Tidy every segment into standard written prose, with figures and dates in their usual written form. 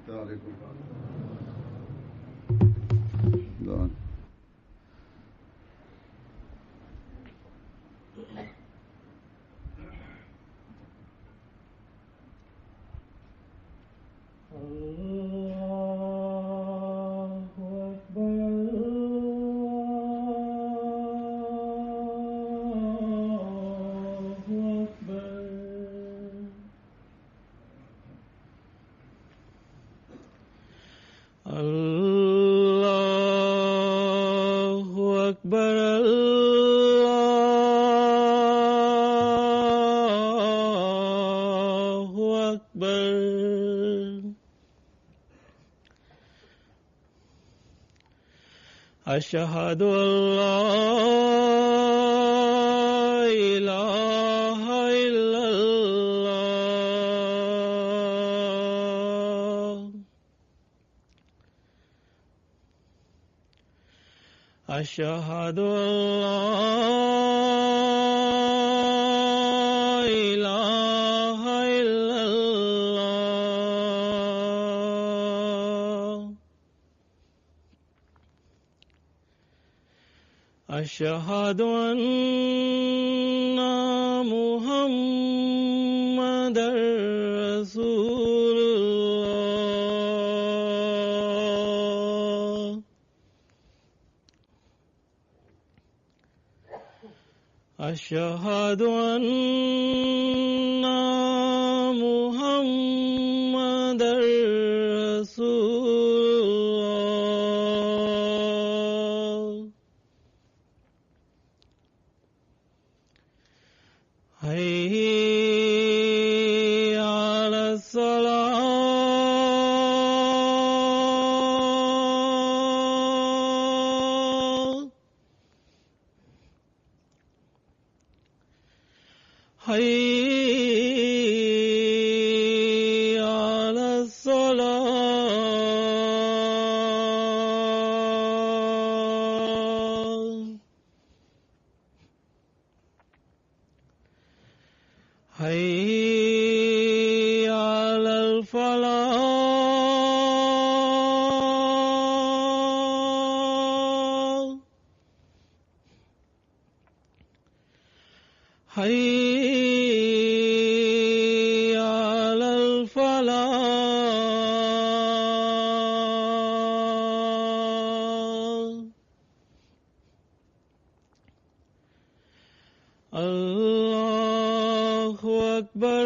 عليكم. أشهد أن لا إله إلا الله. أشهد أن لا إله إلا الله. أشهد أن محمدًا رسول الله. أشهد أن محمدًا رسول الله. حي على الصلاة. حي على الصلاة. حي على الفلاح. حي على الفلاح. الله أكبر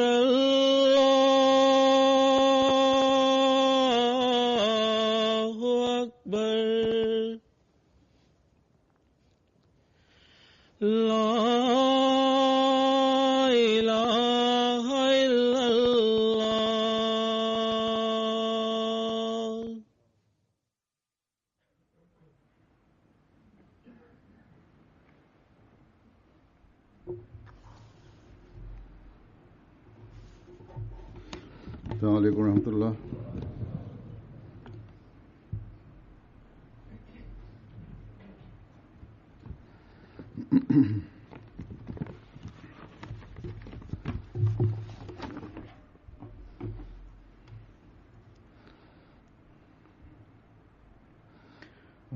الله أكبر. لا إله إلا الله. السلام عليكم ورحمة الله.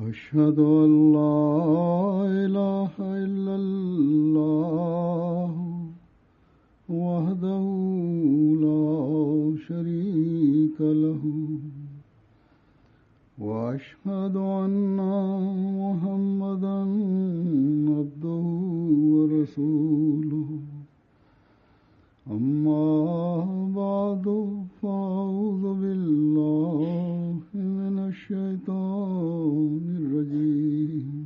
أشهد أن لا إله إلا الله وحده لا شريك له وأشهد أن محمدًا عبده ورسوله. أما بعد فأعوذ بالله من الشيطان الرجيم.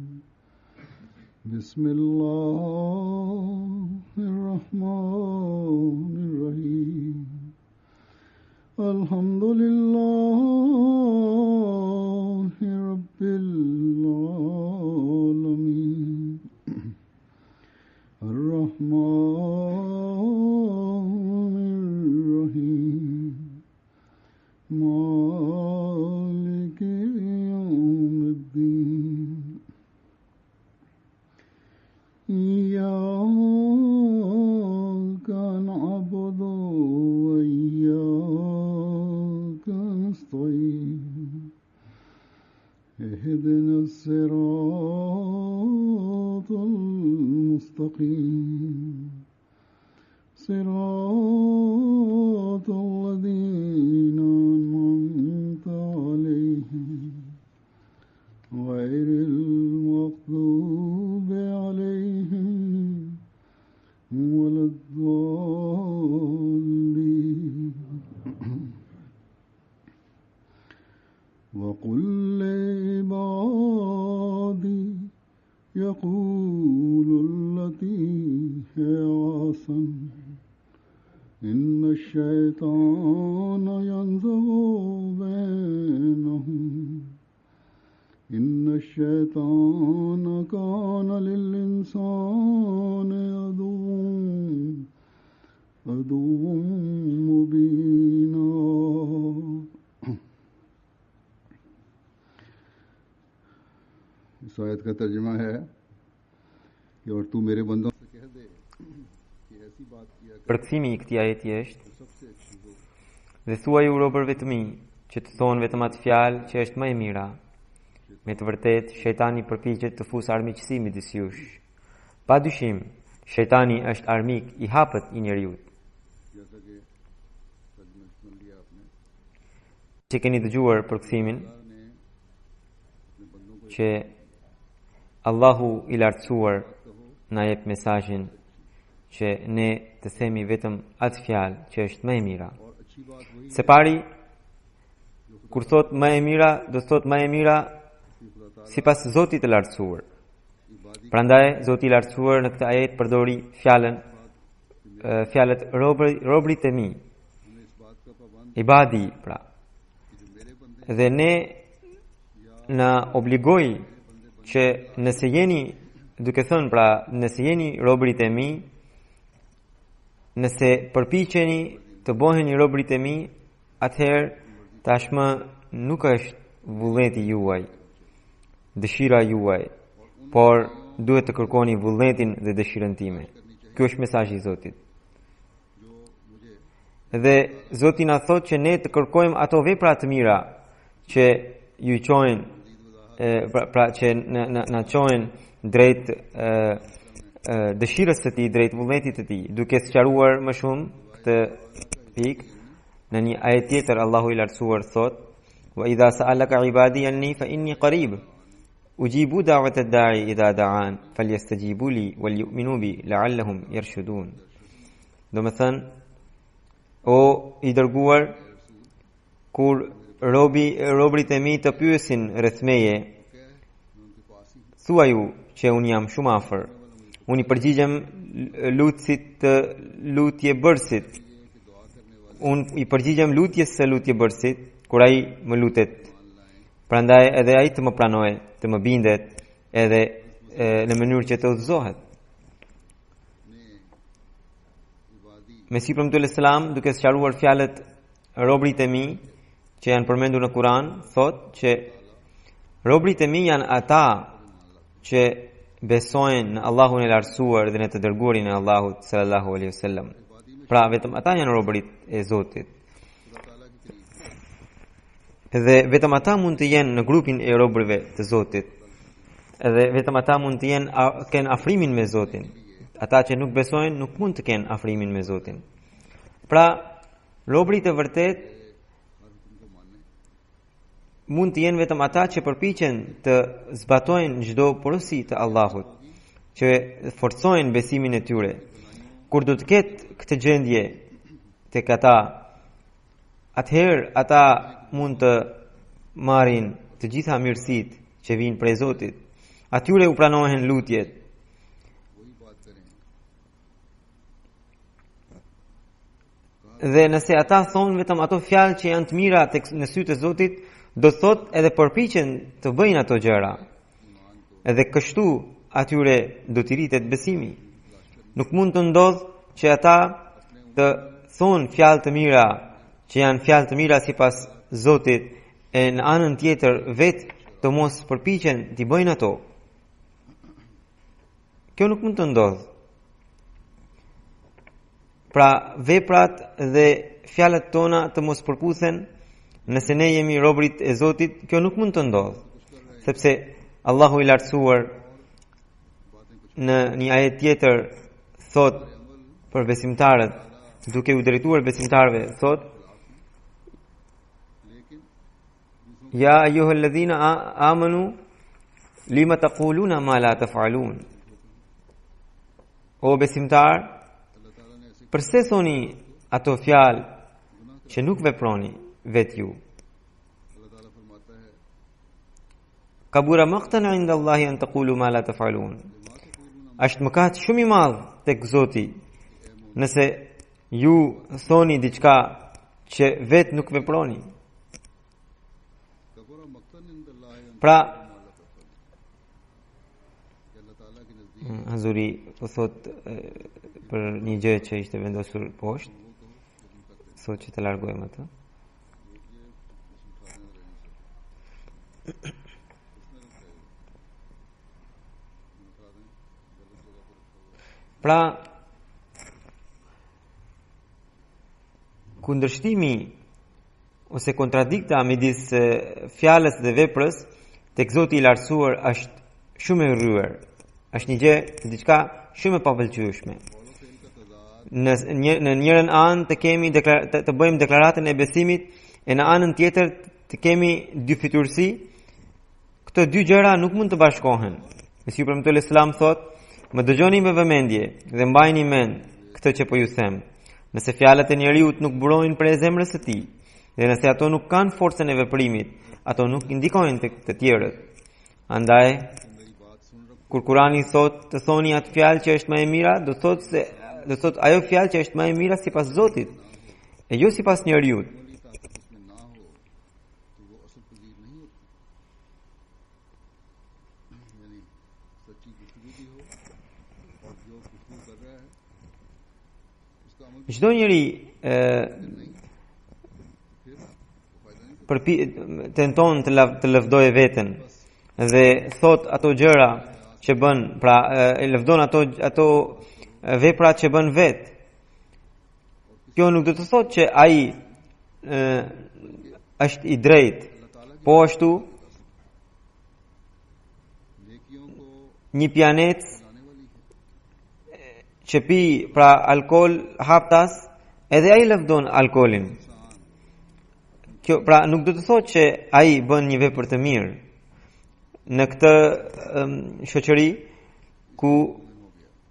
بسم الله الرحمن الرحيم. الحمد لله رب العالمين. الرحمن الرحيم. مالك يوم الدين. إياك نعبد وإياك نستعين. وقل لعبادي يقولوا التي هي أحسن إن الشيطان ينزغ بينهم إن الشيطان كان للإنسان عدوا مبينا. इस आयत का तर्जुमा है कि और तू मेरे बंदों से कह दे कि ऐसी बात किया कर Përkthimi i këtij ajeti është: Dhe thuaju robërve të mi që të thonë vetëm atë fjalë që është më e mira. Me të vërtetë, shejtani përpiqet të fusë armiqësi midis jush. Padyshim, shejtani është armik i hapët i njeriut. Që keni dëgjuar përkthimin që Allahu i lartësuar na jep mesazhin që ne të themi vetëm atë fjalë që është më e mira. Se pari, kur thot më e mira, do thot më e mira sipas Zotit të lartësuar. Prandaj Zoti i lartësuar në këtë ajet përdori fjalët robrit e mi, ibadi, pra. Dhe ne na obligoi që nëse jeni, duke thënë pra, nëse jeni robrit e mi, nëse përpiqeni të bëheni robrit e mi, atëherë tashmë nuk është vullneti juaj, dëshira juaj, por duhet të kërkoni vullnetin dhe dëshirën time. Ky është mesazhi i Zotit. Dhe Zoti na thotë që ne të kërkojmë ato vepra të mira që ju çojnë, pra që na çojnë drejt dëshirës së tij, drejt vullnetit të tij, duke sqaruar më shumë këtë pikë në një ajet tjetër. Allahu i lartësuar thotë: "Wa idha sa'alaka 'ibadi anni fa inni qarib ujibu da'wata ad-da'i idha da'an falyastajibu li wal yu'minu bi la'allahum yarshudun." Do të thënë, o i dërguar, kur robrit e mi të pyesin rreth meje, thuaju që unë jam shumë afër. Unë i përgjigjem lutësit të lutjebërësit. Unë i përgjigjem lutjes së lutjebërësit kur ai më lutet. Prandaj edhe ai të më pranojë, të më bindet, edhe në mënyrë që të udhëzohet. Mesihi premtues selam, duke sqaruar fjalët robrit e mi që janë përmendur në Kur'an, thotë që robrit e mi janë ata që besojnë në Allahun e lartësuar dhe në të dërguarin e Allahut sallallahu alaihi wasallam. Pra vetëm ata janë robrit e Zotit. Dhe vetëm ata mund të jenë në grupin e robërve të Zotit. Edhe vetëm ata mund të kenë afrimin me Zotin. Ata që nuk besojnë nuk mund të kenë afrimin me Zotin. Pra, robrit e vërtet mund të jenë vetëm ata që përpiqen të zbatojnë çdo porosi të Allahut, që forcojnë besimin e tyre. Kur do të ketë këtë gjendje tek ata, atëherë ata mund të marrin të gjitha mirësitë që vijnë prej Zotit. Atyre u pranohen lutjet. Dhe nëse ata thonë vetëm ato fjalë që janë të mira në sytë e Zotit, do thot edhe përpiqen të bëjnë ato gjëra. Edhe kështu atyre do t'i rritet besimi. Nuk mund të ndodh që ata të thonë fjalë të mira, që janë fjalë të mira sipas Zotit, e në anën tjetër vetë të mos përpiqen t'i bëjnë ato. Kjo nuk mund të ndodh. Pra veprat dhe fjalët tona të mos përputhen. Nëse ne jemi robrit e Zotit, kjo nuk mund të ndodh, sepse Allahu i lartësuar në një ajet tjetër thot për besimtarët, duke u drejtuar besimtarëve, thot: "Ya ayyuhalladhina amanu lima taquluna ma la taf'alun." O besimtar, pse thoni ato fjalë që nuk veproni vetë ju? kabura maqtan 'inda Allahi an taqulu ma la taf'alun. Është mëkat shumë i madh tek Zoti nëse ju thoni diçka që vetë nuk veproni. Pra Hazuri po thot për një gjë që ishte vendosur poshtë, thot që të largojmë atë. Pra kundërshtimi ose kontradikta midis fjalës dhe veprës tek Zoti i lartësuar është shumë e rryer. Është një gjë, diçka shumë e papëlqyeshme. Në njërin anë të kemi të bëjmë deklaratën e besimit, e në anën tjetër të kemi dy fytyrësi. Këto dy gjëra nuk mund të bashkohen. Mesiu premtues Islam thot: "Më dëgjoni me vëmendje dhe mbajini mend këtë që po ju them. Nëse fjalët e njeriut nuk burojnë prej zemrës së tij, dhe nëse ato nuk kanë forcën e veprimit, ato nuk indikojnë të tjerët. Andaj, kur Kurani thot të thoni atë fjalë që është më e mira, do thot ajo fjalë që është më e mira sipas Zotit, e jo sipas njeriut." Çdo njeri tenton të lëvdojë veten dhe thot ato gjëra që bën, pra e lëvdon ato veprat që bën vet. Kjo nuk do të thotë që ai është i drejtë, po ashtu një pianec që pi pra alkool haptas, edhe ai lëvdon alkoolin. Kjo pra nuk do të thotë që ai bën një vepër të mirë. Në këtë shoqëri ku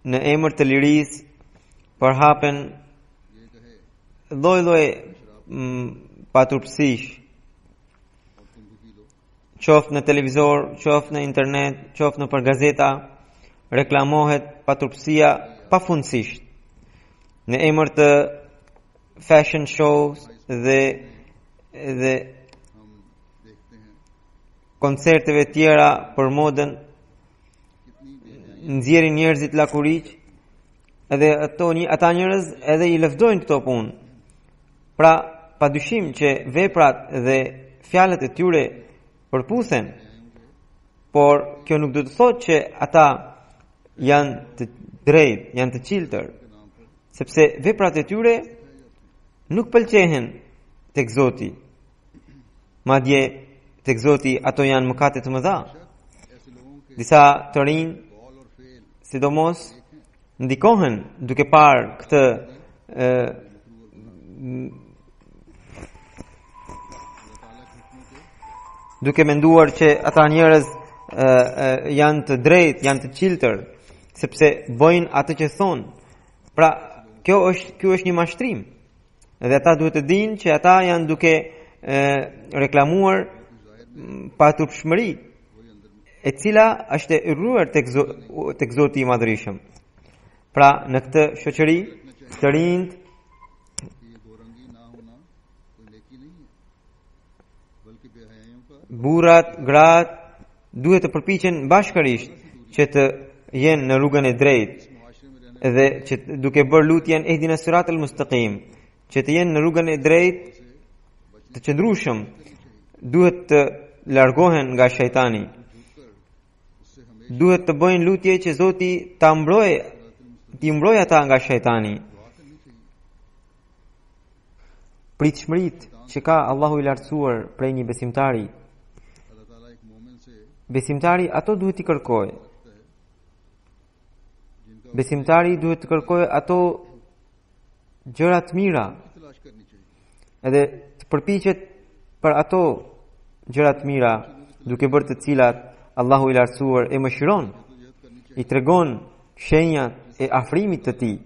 në emër të lirisë përhapen lloj-lloj paturpsish, qoftë në televizor, qoftë në internet, qoftë në për gazeta, reklamohet paturpsia pafundësisht në emër të fashion shows dhe koncerteve tjera për modën, nxjerrin njerëzit lakuriq, edhe ata njerëz edhe i lëvdojnë këto punë. Pra, padyshim që veprat dhe fjalët e tyre përputhen, por kjo nuk do të thotë që ata janë të drejtë, janë të qiltër, sepse veprat e tyre nuk pëlqehen tek Zoti. Madje tek Zoti ato janë mëkate të mëdha. Disa të rinj, sidomos, ndikohen duke parë këtë duke menduar që ata njerëz janë të drejtë, janë të qiltër, sepse bëjnë atë që thonë. Pra, kjo është një mashtrim. Dhe ata duhet të dinë që ata janë duke reklamuar paturpshmëri, e cila është e rryer tek Zoti i Madhërisëm. Pra, në këtë shoqëri të rinjt burrat, gratë duhet të përpiqen bashkërisht që të jenë në rrugën e drejtë, dhe që duke bërë lutjen ihdina siratal mustaqim, që të jenë në rrugën e drejtë të qëndrueshëm, duhet të largohen nga shejtani. Duhet të bëjnë lutje që Zoti ta mbrojë ata nga shejtani. Pritshmëritë që ka Allahu i lartësuar prej një besimtari, besimtari ato duhet i kërkojë. Besimtari duhet të kërkojë ato gjëra të mira, edhe të përpiqet për ato gjëra të mira, duke bërë të cilat Allahu i lartësuar e mëshiron, i tregon shenjat e afrimit të tij,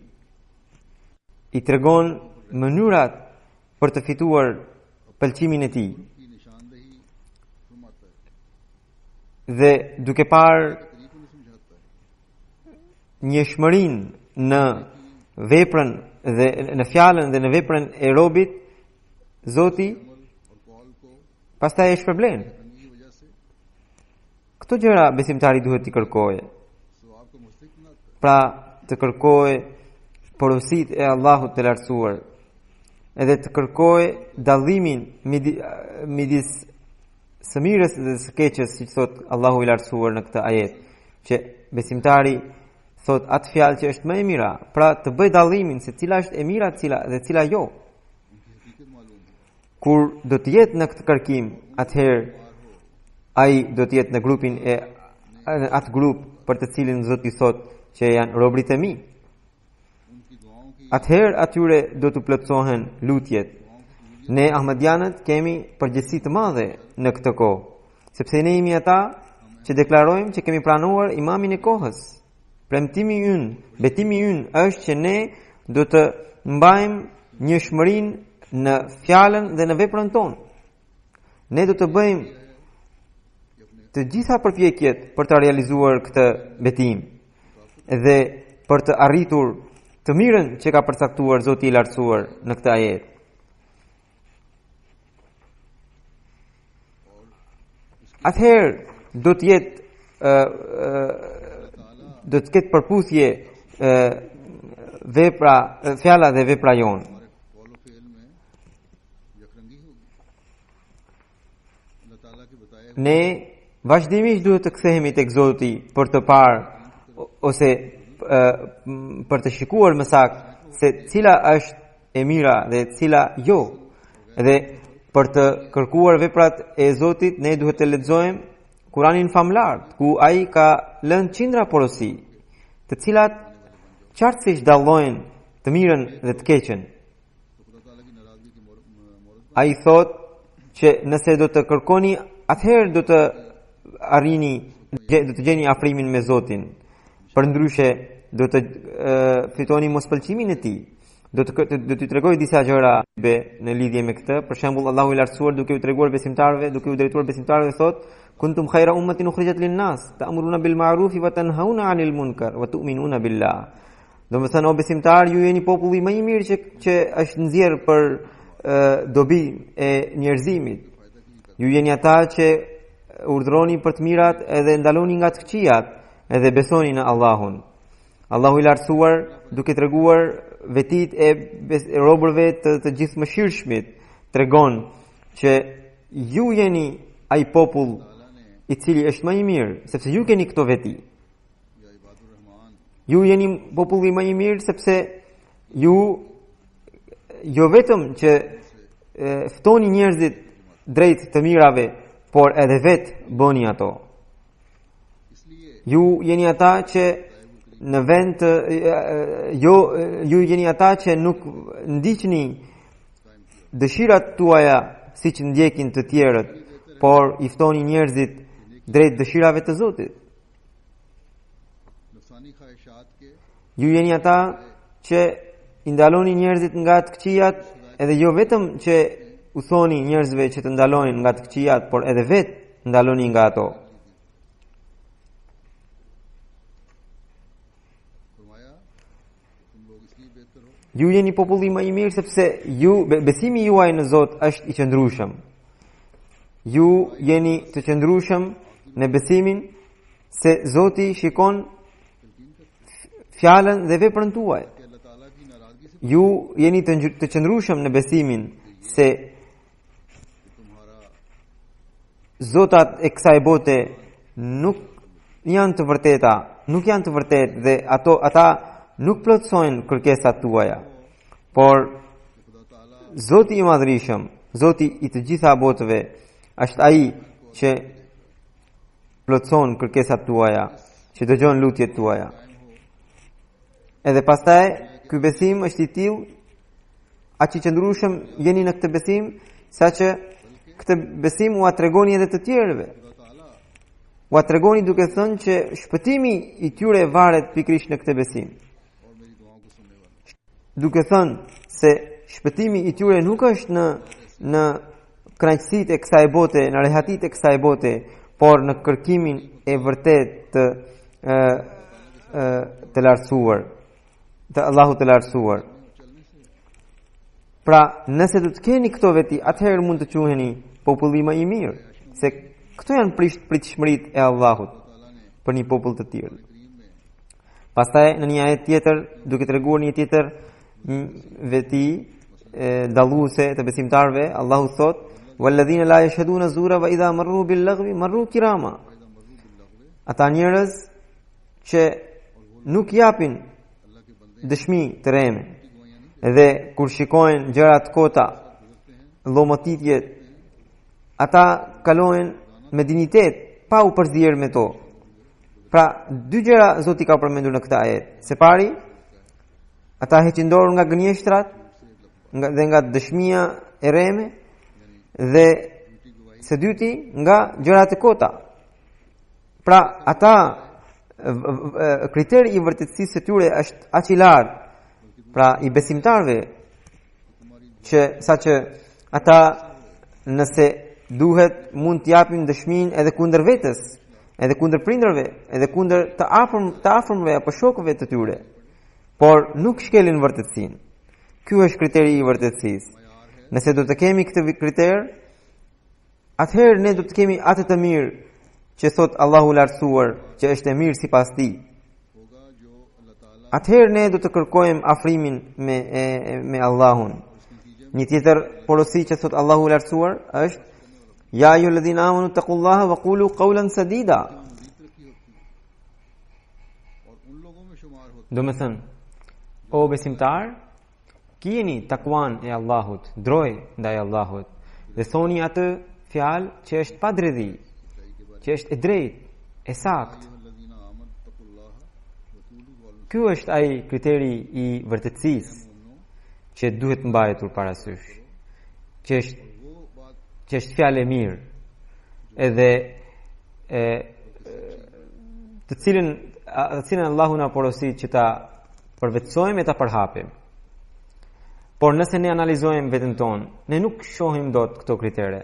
i tregon mënyrat për të fituar pëlqimin e tij. dhe duke parë njëshmërinë në veprën dhe në fjalën dhe në veprën e robit, Zoti pastaj e shpërblen. Këto gjëra besimtari duhet t'i kërkojë. Pra të kërkojë porositë e Allahut të lartësuar, edhe të kërkojë dallimin midis së mirës dhe së keqes, siç thot Allahu i lartësuar në këtë ajet, që besimtari thot atë fjalë që është më e mira, pra të bëj dallimin se cila është e mira dhe cila jo. Kur do të jetë në këtë kërkim, atëherë ai do të jetë në grupin e atë grup për të cilin Zoti thot që janë robrit e mi. Atëherë atyre do të plotësohen lutjet. Ne Ahmadianët kemi përgjegjësi të madhe në këtë kohë, sepse ne jemi ata që deklarojmë që kemi pranuar imamin e kohës. Premtimi ynë, betimi ynë është që ne do të mbajmë njëshmërinë në fjalën dhe në veprën tonë. Ne do të bëjmë të gjitha përpjekjet për të realizuar këtë betim dhe për të arritur të mirën që ka përcaktuar Zoti i lartësuar në këtë ajet. Atëherë do të jetë do të ketë përputhje vepra, fjala dhe vepra jonë. Ne vazhdimisht duhet të kthehemi tek Zoti për të parë ose për të shikuar më saktë se cila është e mira dhe cila jo. Dhe për të kërkuar veprat e Zotit, ne duhet të lexojmë Kuranin famlar, ku ai ka lënë qindra porosi, të cilat qartësisht dallojnë të mirën dhe të keqen. Ai thotë që nëse do të kërkoni, atëherë do të arrini, do të gjeni afrimin me Zotin. Përndryshe do të fitoni mospëlqimin e tij. Do t'ju tregoj disa gjëra në lidhje me këtë. Për shembull, Allahu i lartësuar duke u treguar besimtarëve, duke u drejtuar besimtarëve thotë: "Kuntum khayra ummatin ukhrijat lin-nas, ta'muruna bil ma'ruf wa tanhauna 'anil munkar wa tu'minuna billah." Domethënë, o besimtar, ju jeni populli më i mirë që është nxjerr për dobi e njerëzimit. Ju jeni ata që urdhroni për të mirat edhe ndaloni nga të këqijat, edhe besoni në Allahun. Allahu i lartësuar duke treguar vetit e robërve të gjithë mëshirshmit, tregon që ju jeni ai popull i cili është më i mirë, sepse ju keni këto veti. Ju jeni populli më i mirë sepse ju jo vetëm që ftoni njerëzit drejt të mirave, por edhe vetë bëni ato. Ju jeni ata që në vend ju jeni ata që nuk ndiqni dëshirat tuaja siç ndjekin të tjerët, por i ftoni njerëzit drejt dëshirave të Zotit. Ju jeni ata që i ndaloni njerëzit nga të këqijat, edhe jo vetëm që u thoni njerëzve që të ndalojnë nga të këqijat, por edhe vetë ndaloni nga ato. Ju jeni populli më i mirë sepse besimi juaj në Zot është i qëndrueshëm. Ju jeni të qëndrueshëm në besimin se Zoti shikon fjalën dhe veprën tuaj. Ju jeni të qëndrueshëm në besimin se zotat e kësaj bote nuk janë të vërteta, nuk janë të vërtetë dhe ata nuk plotësojnë kërkesat tuaja. Por Zoti i Madhërisëm, Zoti i të gjitha botëve, është ai që plotëson kërkesat tuaja, që dëgjon lutjet tuaja. Edhe pastaj ky besim është i tillë, aq i qëndrueshëm jeni në këtë besim, saqë këtë besim u tregoni edhe të tjerëve. U tregoni duke thënë që shpëtimi i tyre varet pikërisht në këtë besim. Duke thënë se shpëtimi i tyre nuk është në kënaqësitë e kësaj bote, në rehatitë e kësaj bote, por në kërkimin e vërtet të lartësuar, të Allahut të lartësuar. Pra, nëse do të keni këto veti, atëherë mund të quheni populli më i mirë, se këto janë pritshmëritë e Allahut për një popull të tillë. Pastaj në një ajet tjetër, duke treguar një tjetër veti dalluese të besimtarëve, Allahu thot: "Walladhina la yashhaduna zura wa idha marru bil lagwi marru kirama." Ata njerëz që nuk japin dëshmi të reme dhe kur shikojnë gjëra të kota, llomotitje, ata kalojnë me dignitet pa u përzier me to. Pra, dy gjëra Zoti ka përmendur në këtë ajet. Se pari, ata heqin dorë nga gënjeshtrat dhe nga dëshmia e rreme, dhe së dyti nga gjërat e kota. Pra, ata kriteri i vërtetësisë së tyre është aq i lartë, pra i besimtarëve, që saqë ata nëse duhet mund të japin dëshminë edhe kundër vetes, edhe kundër prindërve, edhe kundër të afërmve apo shokëve të tyre, por nuk shkelin vërtetësinë. Ky është kriteri i vërtetësisë. Nëse do të kemi këtë kriter, atëherë ne do të kemi atë të mirë që thot Allahu lartësuar, që është e mirë sipas tij. Atëherë ne do të kërkojmë afrimin me Allahun. Një tjetër porosi që thot Allahu lartësuar është: "Ya ayyuhalladhina amanu taqullaha wa qulu qawlan sadida." Do të thënë, o besimtar, keni takuan e Allahut, droj ndaj Allahut, dhe thoni atë fjalë që është pa dredhi, që është e drejtë, e saktë. Ky është ai kriteri i vërtetësisë që duhet mbajtur parasysh, që është fjalë e mirë, edhe të cilën Allahu na porosit që ta përvetësojmë e ta përhapim. Por nëse ne analizojmë veten tonë, ne nuk shohim dot këto kritere.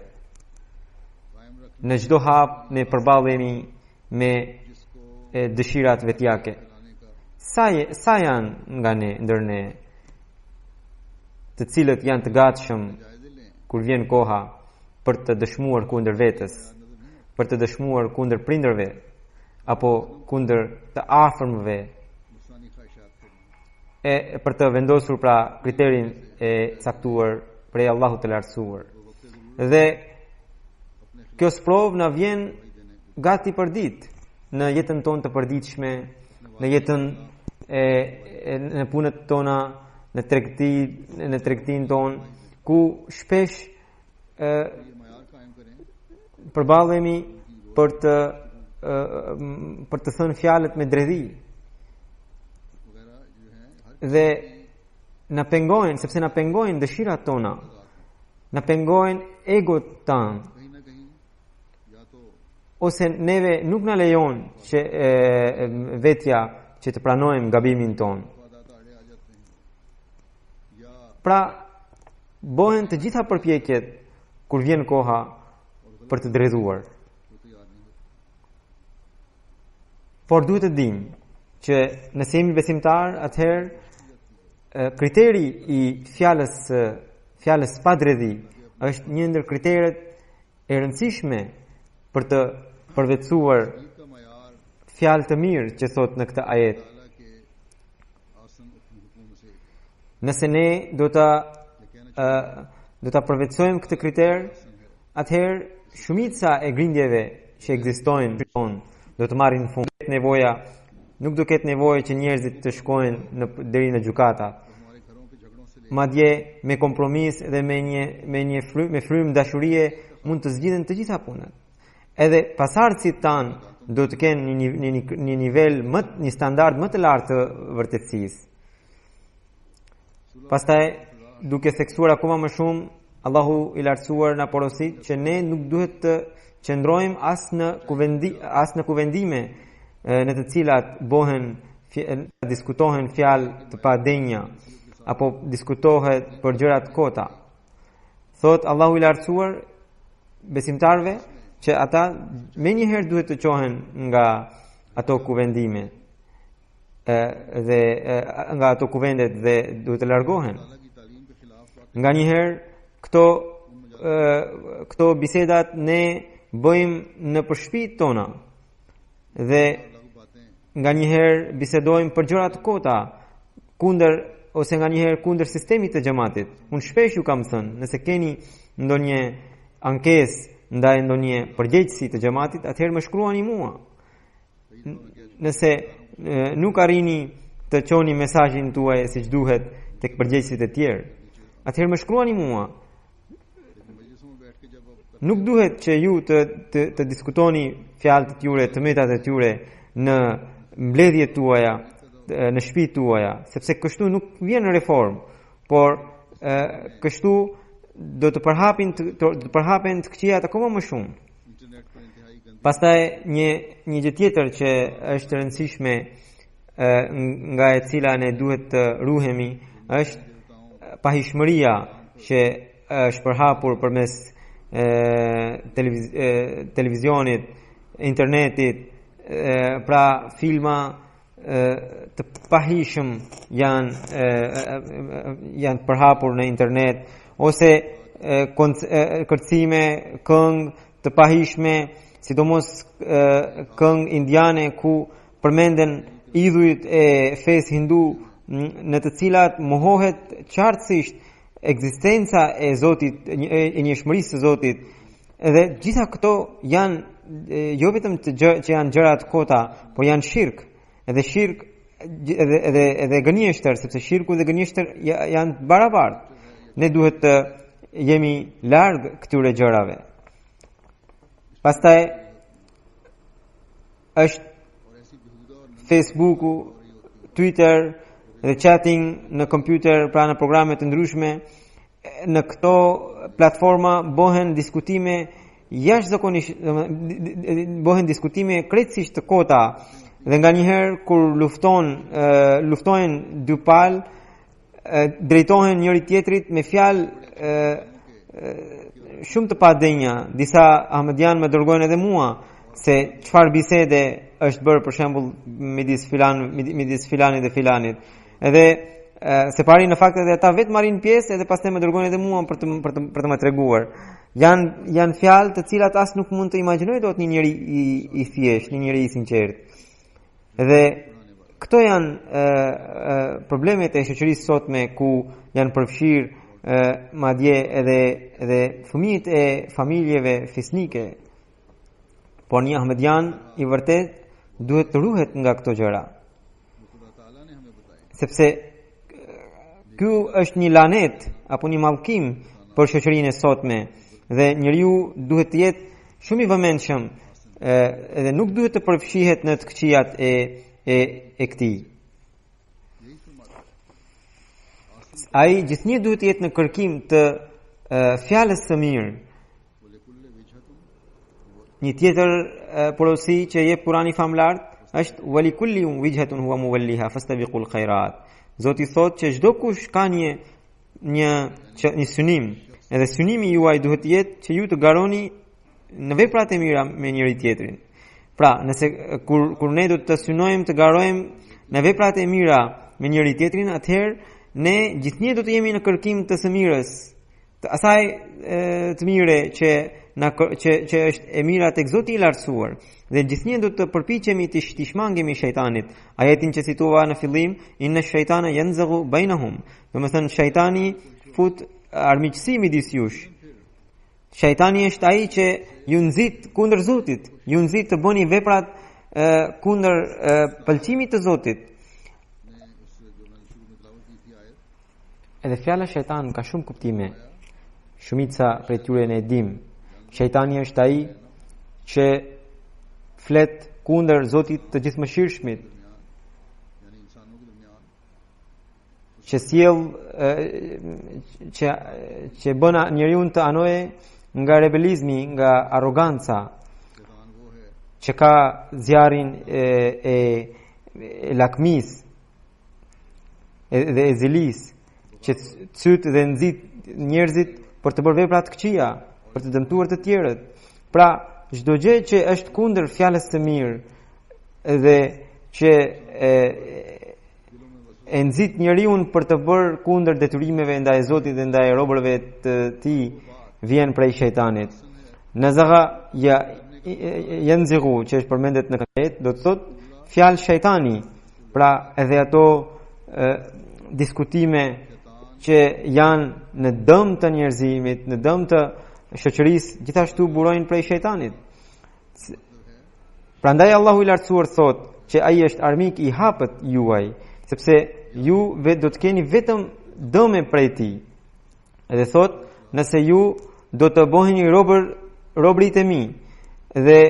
Në çdo hap ne përballemi me dëshirat vetjake. Sa janë nga ne ndër ne të cilët janë të gatshëm kur vjen koha për të dëshmuar kundër vetes, për të dëshmuar kundër prindërve apo kundër të afërmëve, e për të vendosur pra kriterin e caktuar prej Allahut të lartësuar. Dhe kjo sprov na vjen gati për ditë në jetën tonë të përditshme, në jetën në punët tona, në tregtinë tonë, ku shpesh përballemi për të thënë fjalët me dredhi. Dhe na pengojnë, sepse na pengojnë dëshirat tona, na pengojnë egot tanë, ose neve nuk na lejon që vetja që të pranojmë gabimin ton. Pra, bëhen të gjitha përpjekjet kur vjen koha për të drejtuar. Por duhet të dimë që nëse jemi besimtar, atëherë kriteri i fjalës pa dredhi është një ndër kriteret e rëndësishme për të përvetësuar fjalë të mirë që thot në këtë ajet. Nëse ne do ta përvetësojmë këtë kriter, atëherë shumica e grindjeve që ekzistojnë do të marrin fund. Nuk do ketë nevojë që njerëzit të shkojnë deri në gjykata. Madje me kompromis dhe me frymë dashurie mund të zgjidhen të gjitha punët. Edhe pasardhësit tanë do të kenë një nivel një standard më të lartë të vërtetësisë. Pastaj, duke theksuar akoma më shumë, Allahu i lartësuar na porosit që ne nuk duhet të qëndrojmë as në kuvendime në të cilat diskutohen fjalë të padenja apo diskutohet për gjëra të kota. Thot Allahu i lartësuar besimtarve që ata menjëherë duhet të qohen nga ato kuvendime dhe nga ato kuvendet dhe duhet të largohen. Nganjëherë këto bisedat ne bëjmë në shtëpitë tona dhe nganjëherë bisedojmë për gjëra të kota ose nganjëherë kundër sistemit të xhamatit. Unë shpesh ju kam thënë, nëse keni ndonjë ankesë ndaj ndonjë përgjegjësi të xhamatit, atëherë më shkruani mua. Nëse nuk arrini të çoni mesazhin tuaj siç duhet tek përgjegjësit e tjerë, atëherë më shkruani mua. Nuk duhet që ju të diskutoni fjalët e tyre, të metat e tyre në mbledhjet tuaja, në shtëpitë tuaja, sepse kështu nuk vjen në reformë, por kështu do të përhapen të këqijat akoma më shumë. Pastaj një gjë tjetër që është e rëndësishme nga e cila ne duhet të ruhemi është pahishmëria që është përhapur përmes televizionit, internetit, pra filma të pahishëm janë përhapur në internet, ose kërcime, këngë të pahishme, sidomos këngë indiane ku përmenden idhujt e fesë hindu, në të cilat mohohet qartësisht ekzistenca e Zotit, e njëshmërisë së Zotit. Dhe gjitha këto janë jo vetëm që janë gjëra të kota, por janë shirk. Edhe shirk edhe gënjeshtër, sepse shirku dhe gënjeshtër janë barabartë. Ne duhet të jemi larg këtyre gjërave. Pastaj është Facebooku, Twitter dhe chatting në kompjuter, pra në programe të ndryshme. Në këto platforma bëhen diskutime jashtëzakonisht, bëhen diskutime krejtësisht të kota, dhe nganjëherë kur luftojnë dy palë, drejtohen njëri tjetrit me fjalë shumë të padenja. Disa ahmedian më dërgojnë edhe mua se çfarë bisede është bërë për shembull midis filanit dhe filanit. Edhe se pari në fakt edhe ata vetë marrin pjesë edhe pastaj më dërgojnë edhe mua për të më treguar. Janë fjalë të cilat as nuk mund të imagjinoj dot një njeri i thjesht, një njeri i sinqert. Dhe këto janë problemet e shoqërisë sotme ku janë përfshirë madje edhe fëmijët e familjeve fisnike. Por një ahmedian i vërtet duhet të ruhet nga këto gjëra. Sepse ky është një lanet apo një mallkim për shoqërinë e sotme dhe njeriu duhet të jetë shumë i vëmendshëm edhe nuk duhet të përfshihet në të këqijat e këtij. Ai gjithnjë duhet të jetë në kërkim të fjalës së mirë. Një tjetër porosi që jep Kurani famlar është walikulli wijhatun huwa muwalliha fastabiqul khairat. Zoti thotë që çdo kush ka një synim, edhe synimi juaj duhet të jetë që ju të garoni në veprat e mira me njëri tjetrin. Pra, nëse kur ne do të synojmë të garojmë në veprat e mira me njëri tjetrin, atëherë ne gjithnjë do të jemi në kërkim të së mirës, të asaj të mire që është e mira tek Zoti i lartësuar, dhe gjithnjë do të përpiqemi të shmangemi shejtanit. Ajetin që citova në fillim, inna shejtana yanzaghu bainahum, domethënë shejtani fut armiqësi midis jush. Shejtani është ai që ju nxit kundër Zotit, ju nxit të bëni veprat kundër pëlqimit të Zotit. Edhe fjala shejtan ka shumë kuptime. Shumica prej tyre ne e dim. Shejtani është ai që flet kundër Zotit të gjithëmëshirshmit, që sjell që bën njeriu të anoje nga rebelizmi, nga arroganca, që ka zjarin e lakmis dhe e zilis, që cyt dhe nxit njerëzit për të bërë vepra të këqija, për të dëmtuar të tjerët. Pra, çdo gjë që është kundër fjalës së mirë dhe që e nxit njeriu për të bërë kundër detyrimeve ndaj Zotit dhe ndaj robërve të tij vjen prej shejtanit. Nazagha yanzighu që është përmendet në këtë do të thotë fjalë shejtani. Pra edhe ato diskutime që janë në dëm të njerëzimit, në dëm të shoqërisë, gjithashtu burojnë prej shejtanit. Prandaj Allahu i lartësuar thotë që ai është armik i hapët juaj, sepse ju do të keni vetëm dëme prej tij. Edhe thotë, nëse ju do të bëheni robërit e mi dhe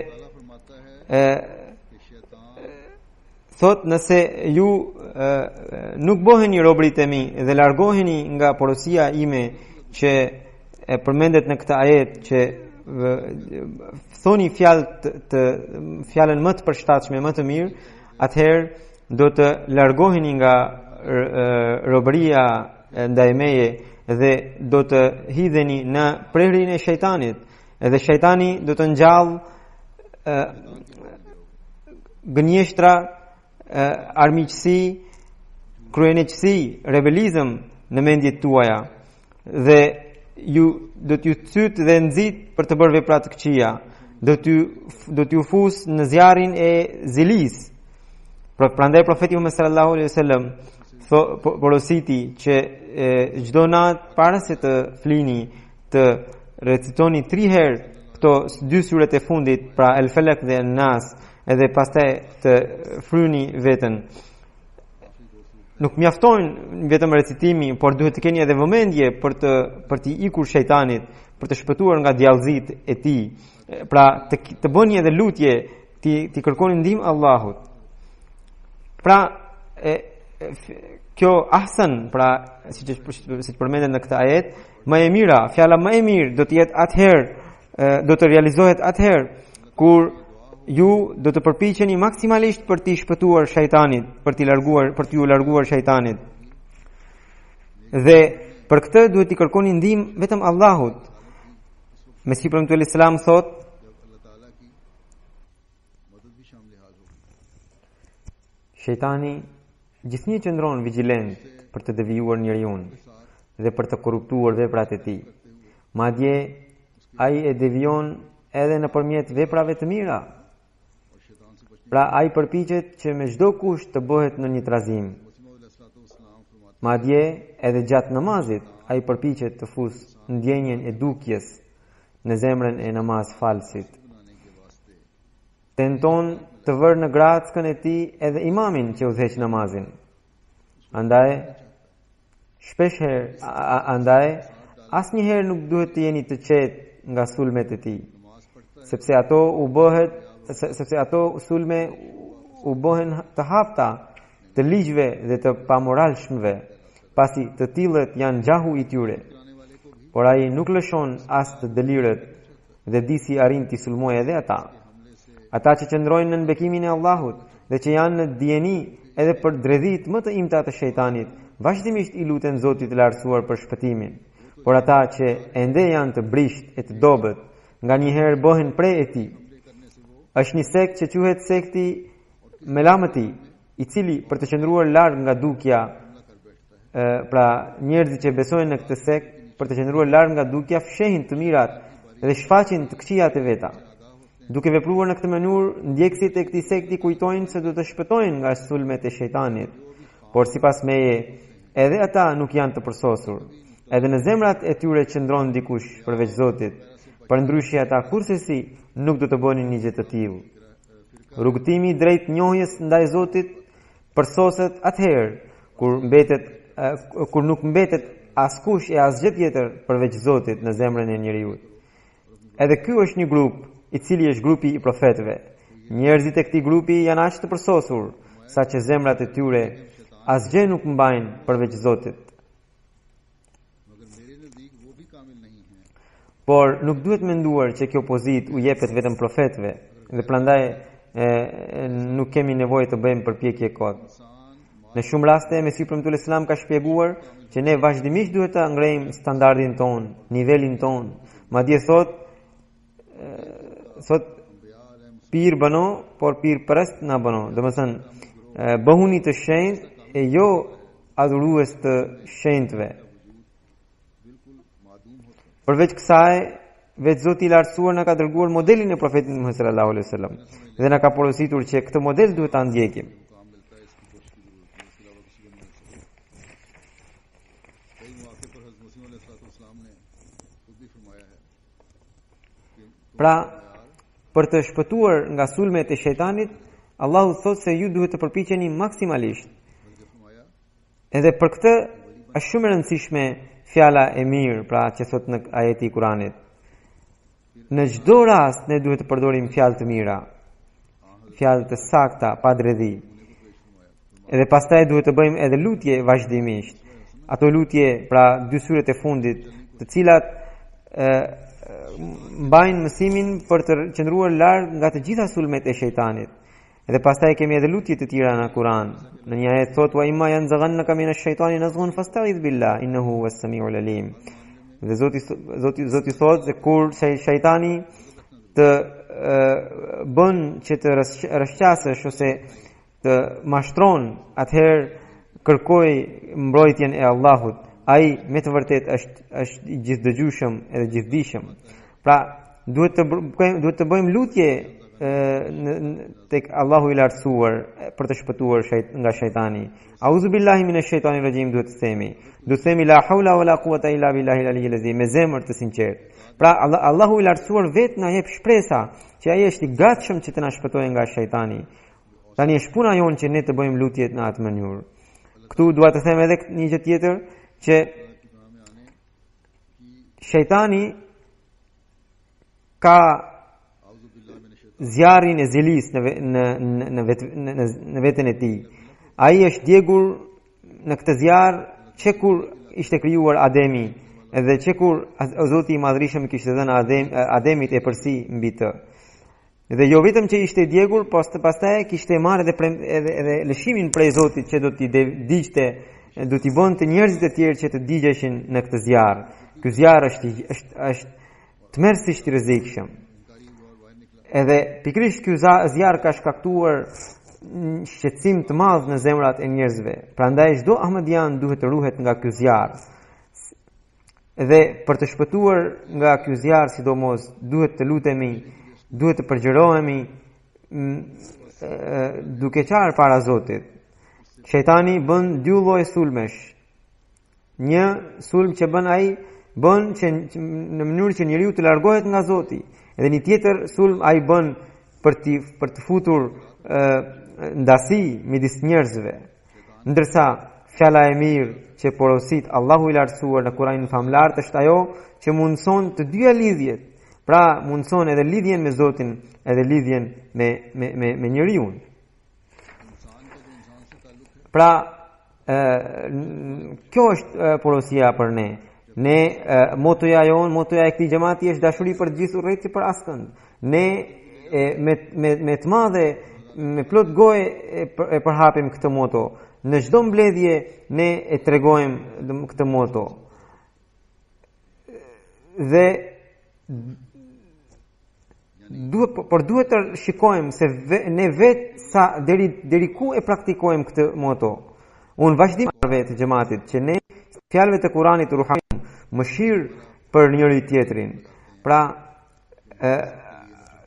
thot nëse ju nuk bëheni robërit e mi dhe largoheni nga porosia ime që përmendet në këtë ajet që thoni fjalën më të përshtatshme, më të mirë, atëherë do të largoheni nga robëria ndaj meje dhe do të hidheni në prehrin e shejtanit. Edhe shejtani do të ngjall gënjeshtra, armiqësi, kryeneqësi, rebelizëm në mendjet tuaja dhe ju do t'ju thyt dhe nxit për të bërë vepra të këqija, do t'ju fus në zjarrin e zilis. Prandaj profeti Muhammed sallallahu alaihi wasallam porositi që çdo natë para se të flini të recitoni 3 herë këto 2 suret e fundit, pra El Falaq dhe El Nas, edhe pastaj të fryni veten. Nuk mjaftojnë vetëm recitimi, por duhet të keni edhe vëmendje për të ikur shejtanit, për të shpëtuar nga djallëzit e tij. Pra të bëni edhe lutje, ti kërkoni ndihmë Allahut. Pra kjo ahsan, pra siç përmendet në këtë ajet, më e mira, fjala më e mirë do të jetë atëherë, do të realizohet atëherë kur ju do të përpiqeni maksimalisht për t'i shpëtuar shejtanit, për t'ju larguar shejtanit. Dhe për këtë duhet t'i kërkoni ndihmë vetëm Allahut. Mesihi premtuar Islam thot: shejtani gjithnjë qëndron vigjilent për të devijuar njeriu dhe për të korruptuar veprat e tij. Madje ai e devijon edhe nëpërmjet veprave të mira. Pra ai përpiqet që me çdo kusht të bëhet në një trazim. Madje edhe gjatë namazit ai përpiqet të fusë ndjenjen e dukjes në zemrën e namaz falsit. Tenton të vërë në grackën e tij edhe imamin që udhëheq namazin. Andaj asnjëherë nuk duhet të jeni të qetë nga sulmet e tij, sepse ato sulme u bëhen të hapta të ligjve dhe të pamoralshmëve, pasi të tillët janë gjahu i tyre. Por ai nuk lëshon as të dëlirët dhe disi arrin t'i sulmojë edhe ata. Ata që qëndrojnë në bekimin e Allahut dhe që janë në dieni edhe për dredhit më të imta të shejtanit, vazhdimisht i luten Zotit të lartësuar për shpëtimin. Por ata që ende janë të brisht e të dobët, nga njëherë bëhen prej e tij. Është një sekt që quhet sekti Melamati, i cili për të qëndruar larg nga dukja, pra njerëzit që besojnë në këtë sekt, për të qëndruar larg nga dukja, fshehin të mirat dhe shfaqin të këqijat e veta. Duke vepruar në këtë mënyrë, ndjekësit e këtij sekti kujtojnë se do të shpëtojnë nga sulmet e shejtanit, por sipas meje, edhe ata nuk janë të përsosur. Edhe në zemrat e tyre qëndron dikush përveç Zotit. Përndryshe ata kursesi nuk do të bënin një gjë të tillë. Rrugëtimi drejt njohjes ndaj Zotit përsoset atëherë kur nuk mbetet askush e asgjë tjetër përveç Zotit në zemrën e njeriu. Edhe ky është një grup i cili është grupi i profetëve. Njerëzit e këtij grupi janë aq të përsosur saqë zemrat e tyre asgjë nuk mbajnë përveç Zotit. Por nuk duhet menduar që kjo pozitë u jepet vetëm profetëve dhe prandaj nuk kemi nevojë të bëjmë përpjekje kot. Në shumë raste Mesihi premtuar Islam ka shpjeguar që ne vazhdimisht duhet ta ngrejmë standardin ton, nivelin ton. Madje thot sot pir bano, por pir përst na bano. Domethënë, bëhuni të shenjtë e jo adhurues të shenjtëve. Përveç kësaj, vetë Zoti i lartësuar na ka dërguar modelin e profetit Muhammed sallallahu alaihi wasallam dhe na ka porositur që këtë model duhet ta ndjekim. Pra, për të shpëtuar nga sulmet e shejtanit, Allahu thotë se ju duhet të përpiqeni maksimalisht. Edhe për këtë është shumë e rëndësishme fjala e mirë, pra që thot në ajeti i Kuranit. Në çdo rast ne duhet të përdorim fjalë të mira, fjalë të sakta, pa dredhi. Edhe pastaj duhet të bëjmë edhe lutje vazhdimisht. Ato lutje, pra dy syret e fundit, të cilat mbajnë mësimin për të qëndruar larg nga të gjitha sulmet e shejtanit. Edhe pastaj kemi edhe lutje të tjera në Kur'an. Në një ajet thot wa imma yanzaghannaka minash shaitani nazghun fasta'idh billah innahu huwas samiul alim. Dhe Zoti thot se kur shejtani të bën që të rrëshqasësh ose të mashtron, atëherë kërkoj mbrojtjen e Allahut. Ai me të vërtet është i gjithdëgjueshëm edhe gjithdijshëm. Pra, duhet të bëjmë lutje tek Allahu i lartësuar për të shpëtuar nga shejtani. Auzu billahi minash shaitanir rajim, duhet të themi. Duhet të themi la haula wala quwata illa billahi al-aliyyil azim, me zemër të sinqertë. Pra, Allahu i lartësuar vetë na jep shpresa që ai është i gatshëm që të na shpëtojë nga shejtani. Tani është puna jonë që ne të bëjmë lutjet në atë mënyrë. Këtu dua të them edhe një gjë tjetër, që shejtani ka zjarrin e zilis në veten e tij. Ai është djegur në këtë zjarr që kur ishte krijuar Ademi, edhe që kur Zoti i Madhrishëm kishte dhënë Ademit e përsi mbi të. Dhe jo vetëm që ishte djegur, pastaj kishte marrë edhe lëshimin prej Zotit që do t'i digjte, do t'i bënte njerëzit e tjerë që të digjeshin në këtë zjarr. Ky zjarr është tmerrsisht i rrezikshëm. Edhe pikërisht ky zjarr ka shkaktuar shqetësim të madh në zemrat e njerëzve. Prandaj çdo ahmedian duhet të ruhet nga ky zjarr. Dhe për të shpëtuar nga ky zjarr, sidomos duhet të lutemi, duhet të përgjërohemi duke qarë para Zotit. Shejtani bën dy lloj sulmesh. Një sulm që bën ai bën që në mënyrë që njeriu të largohet nga Zoti. Edhe një tjetër sulm ai bën për të futur ndasi midis njerëzve. Ndërsa fjala e mirë që porosit Allahu i lartësuar në Kur'anin famlar është ajo që mundson të dyja lidhjet. Pra mundson edhe lidhjen me Zotin, edhe lidhjen me njeriu. Pra kjo është porosia për ne. Ne motoja e këtij xhamati është dashuri për të gjithë urrejtë për askënd. Ne me të madhe, me plot gojë e përhapim këtë moto. Në çdo mbledhje ne e tregojmë këtë moto. Dhe duhet të shikojmë se ne vetë sa deri ku e praktikojmë këtë moto. Unë vazhdimisht të xhamatit që ne fjalëve të Kuranit ruhani mëshirë për njëri tjetrin. Pra,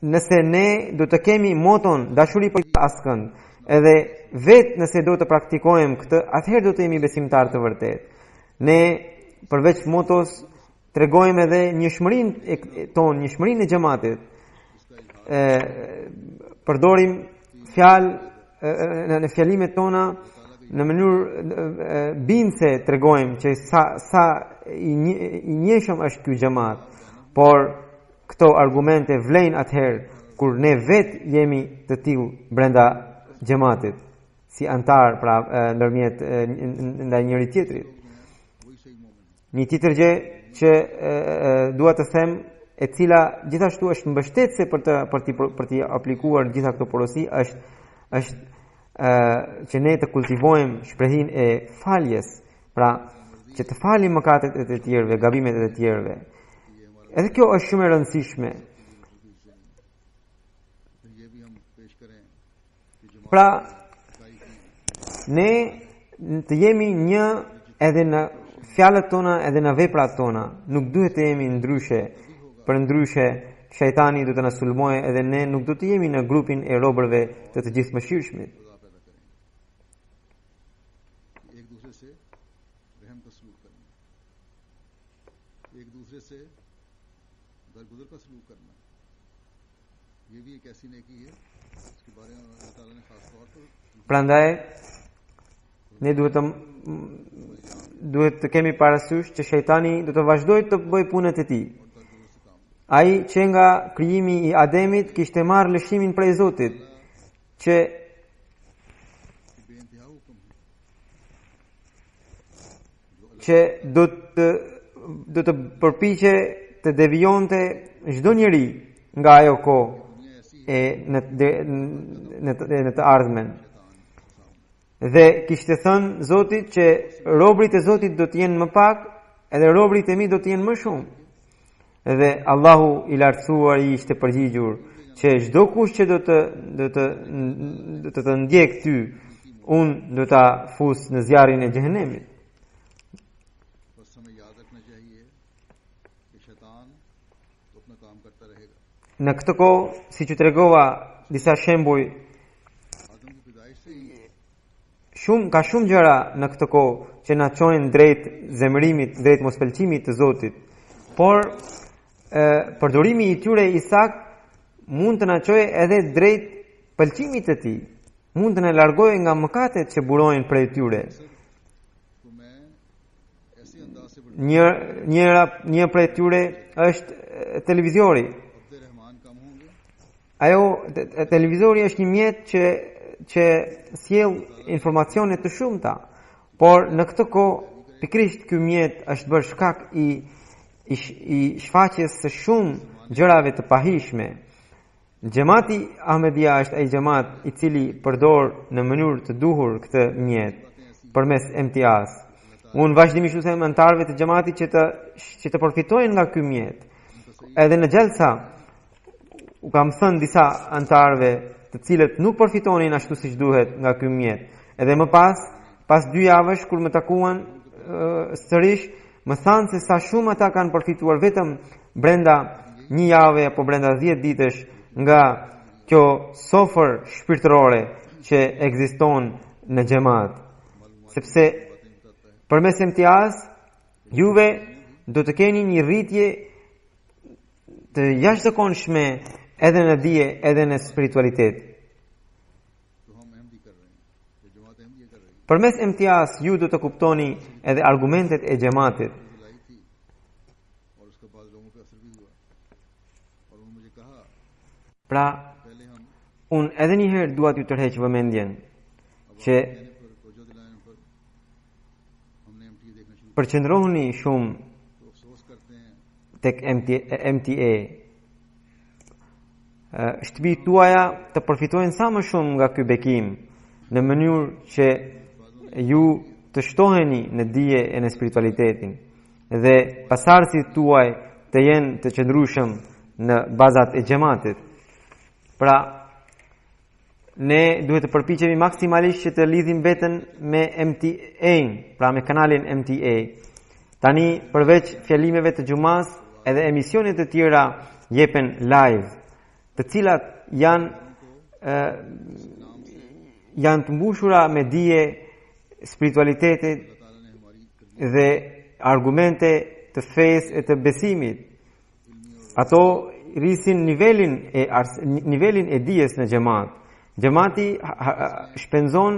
nëse ne do të kemi moton dashuri për askënd, edhe vetë nëse do të praktikojmë këtë, atëherë do të jemi besimtar të vërtet. Ne përveç motos tregojmë edhe njëshmërinë tonë, njëshmërinë e xhamatit. Përdorim fjalë në fjalimet tona në mënyrë bindse tregojmë që sa i njëshëm është ky xhamat, por këto argumente vlejnë atëherë kur ne vetë jemi të tillë brenda xhamatit, si antar, pra ndërmjet ndaj njëri tjetrit. Një tjetër gjë që dua të them, e cila gjithashtu është mbështetëse për t'i aplikuar gjitha këto porosi, është që ne të kultivojmë shprehinë e faljes, pra që të falim mëkatet e të tjerëve, gabimet e të tjerëve. Edhe kjo është shumë e rëndësishme. ये भी हम पेश करें कि Pra इकाई की ne të jemi një edhe në fjalët tona edhe në veprat tona. Nuk duhet të jemi ndryshe. Për ndryshe shejtani do të na sulmojë edhe ne nuk do të jemi në grupin e robërve të gjithëmëshirshmit. खुदा पैदा करें एक दूसरे से रहम का सलूक करना, एक दूसरे से दरगुजर का सलूक करना, ये भी एक ऐसी नेकी है इसके बारे में अल्लाह ताला ने खास तौर पर Prandaj ne duhet të kemi parasysh që shejtani do të vazhdojë të bëjë punët e tij. Ai që nga krijimi i Ademit kishte marrë lëshimin prej Zotit që बेइंतहा हुक्म है që do të përpiqe të devijonte çdo njeri nga ajo kohë e në të ardhmen. Dhe kishte thënë Zotit që robrit e Zotit do të jenë më pak edhe robrit e mi do të jenë më shumë. Dhe Allahu i lartësuar i ishte përgjigjur që çdo kush që do të ndjek ty, unë do ta fus në zjarrin e xhehenemit. बस हमें याद रखना चाहिए कि शैतान तो अपना काम करता रहेगा. Në këtë kohë, siç u tregova disa shembuj, आदम की पैदाइश से ही ka shumë gjëra në këtë kohë që na çojnë drejt zemërimit, drejt mospëlqimit të Zotit. Por përdorimi i tyre i sakt mund të na çojë edhe drejt pëlqimit të tij. Mund të na largojë nga mëkatet që burojnë prej tyre. तो मैं ऐसे अंदाज से Një prej tyre është televizori. अब्दे रहमान कम होंगे Ajo televizori është një mjet që sjell informacione të shumta, por në këtë kohë pikërisht ky mjet është bërë shkak i shfaqjes së shumë gjërave të pahishme. Xhamati Ahmedia është ai xhamat i cili përdor në mënyrë të duhur këtë mjet përmes MTAs. Unë vazhdimisht u them antarëve të xhamatit që të përfitojnë nga ky mjet. Edhe në xhelsa u kam thënë disa antarëve të cilët nuk përfitonin ashtu siç duhet nga ky mjet. Edhe më pas 2 javësh kur më takuan sërish, më thanë se sa shumë ata kanë përfituar vetëm brenda 1 jave apo brenda 10 ditësh nga kjo sofër shpirtërore që ekziston në xhamat. Sepse përmes MTAs juve do të keni një rritje të jashtëzakonshme edhe në dije edhe në spiritualitet. तो हम अहमदी कर रहे हैं, ये जमात अहमदी कर रही Përmes MTAs ju do të kuptoni edhe argumentet e xhamatit. है लाई थी और उसका बाद लोगों पे असर भी हुआ और उन्होंने मुझे कहा Pra, पहले हम unë edhe një herë dua t'ju tërheq vëmendjen që कहने पर तवज्जो दिलाने पर हमने एमटी देखना शुरू përqendrohuni shumë तो अफसोस करते हैं tek MTA. Shtëpitë tuaja të përfitojnë sa më shumë nga ky bekim në mënyrë që ju të shtoheni në dije e në spiritualitetin dhe pasardhësit tuaj të jenë të qëndrueshëm në bazat e xhamatit. Pra, ne duhet të përpiqemi maksimalisht që të lidhim veten me MTA-n, pra me kanalin MTA. Tani përveç fjalimeve të xumas, edhe emisionet të tjera jepen live, të cilat janë të mbushura me dije spiritualitetit dhe argumente të fesë e të besimit. Ato rrisin nivelin e dijes në xhamat. Xhamati shpenzon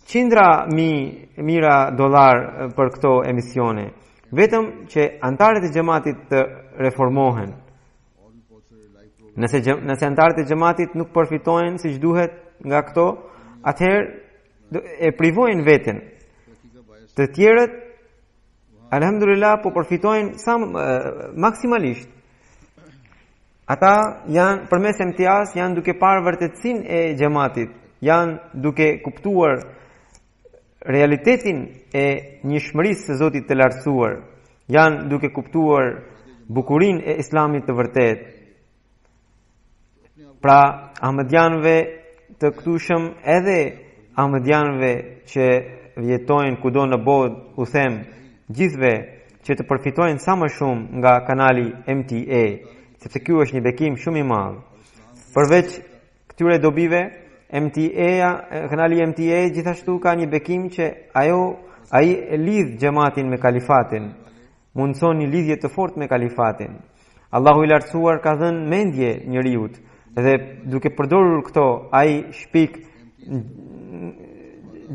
qindra mira dollar për këto emisione, vetëm që antarët e xhamatit të reformohen. Nëse antarët e xhamatit nuk përfitojnë siç duhet nga këto, atëherë e privojnë veten. Të tjerët alhamdulillah po përfitojnë maksimalisht. Ata janë përmes MTAs janë duke parë vërtetësinë e xhamatit, janë duke kuptuar realitetin e njëshmërisë së Zotit të lartësuar, janë duke kuptuar bukurinë e Islamit të vërtet Pra ahmedianëve të këtushëm edhe ahmedianëve që jetojnë kudo në botë, u them gjithve që të përfitojnë sa më shumë nga kanali MTA, sepse ky është një bekim shumë i madh. Përveç këtyre dobive, kanali MTA gjithashtu ka një bekim që ai lidh xhamatin me kalifatin, mundson një lidhje të fortë me kalifatin. Allahu i lartësuar ka dhënë mendje njeriut dhe duke përdorur këto ai shpik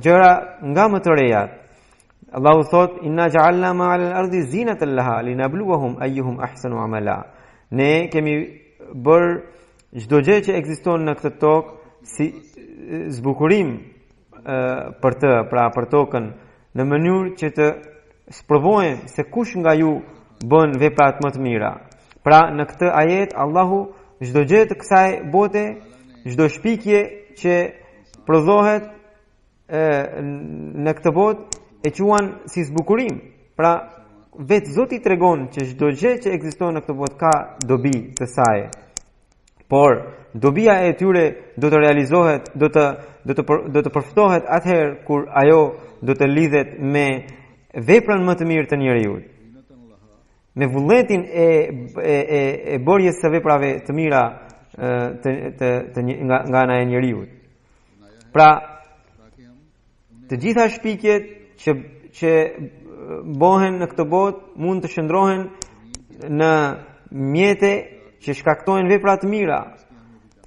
gjëra nga më të reja. Allahu thot inna ja'alna ma'al ardi zinatan laha linabluwahum ayyuhum ahsanu amala. Ne kemi bër çdo gjë që ekziston në këtë tokë si zbukurim për tokën në mënyrë që të sprovojmë se kush nga ju bën veprat më të mira. Pra në këtë ajet Allahu çdo gjë të kësaj bote, çdo shpikje që prodhohet në këtë botë e quan si zbukurim. Pra vetë Zoti tregon që çdo gjë që ekziston në këtë botë ka dobi të saj. Por dobia e tyre do të realizohet, do të përfitohet atëherë kur ajo do të lidhet me veprën më të mirë të njeriu. Me vullnetin e bërjes së veprave të mira nga ana e njeriu. Pra të gjitha shpikjet që bëhen në këtë botë mund të shndrohen në mjete që shkaktojnë vepra të mira,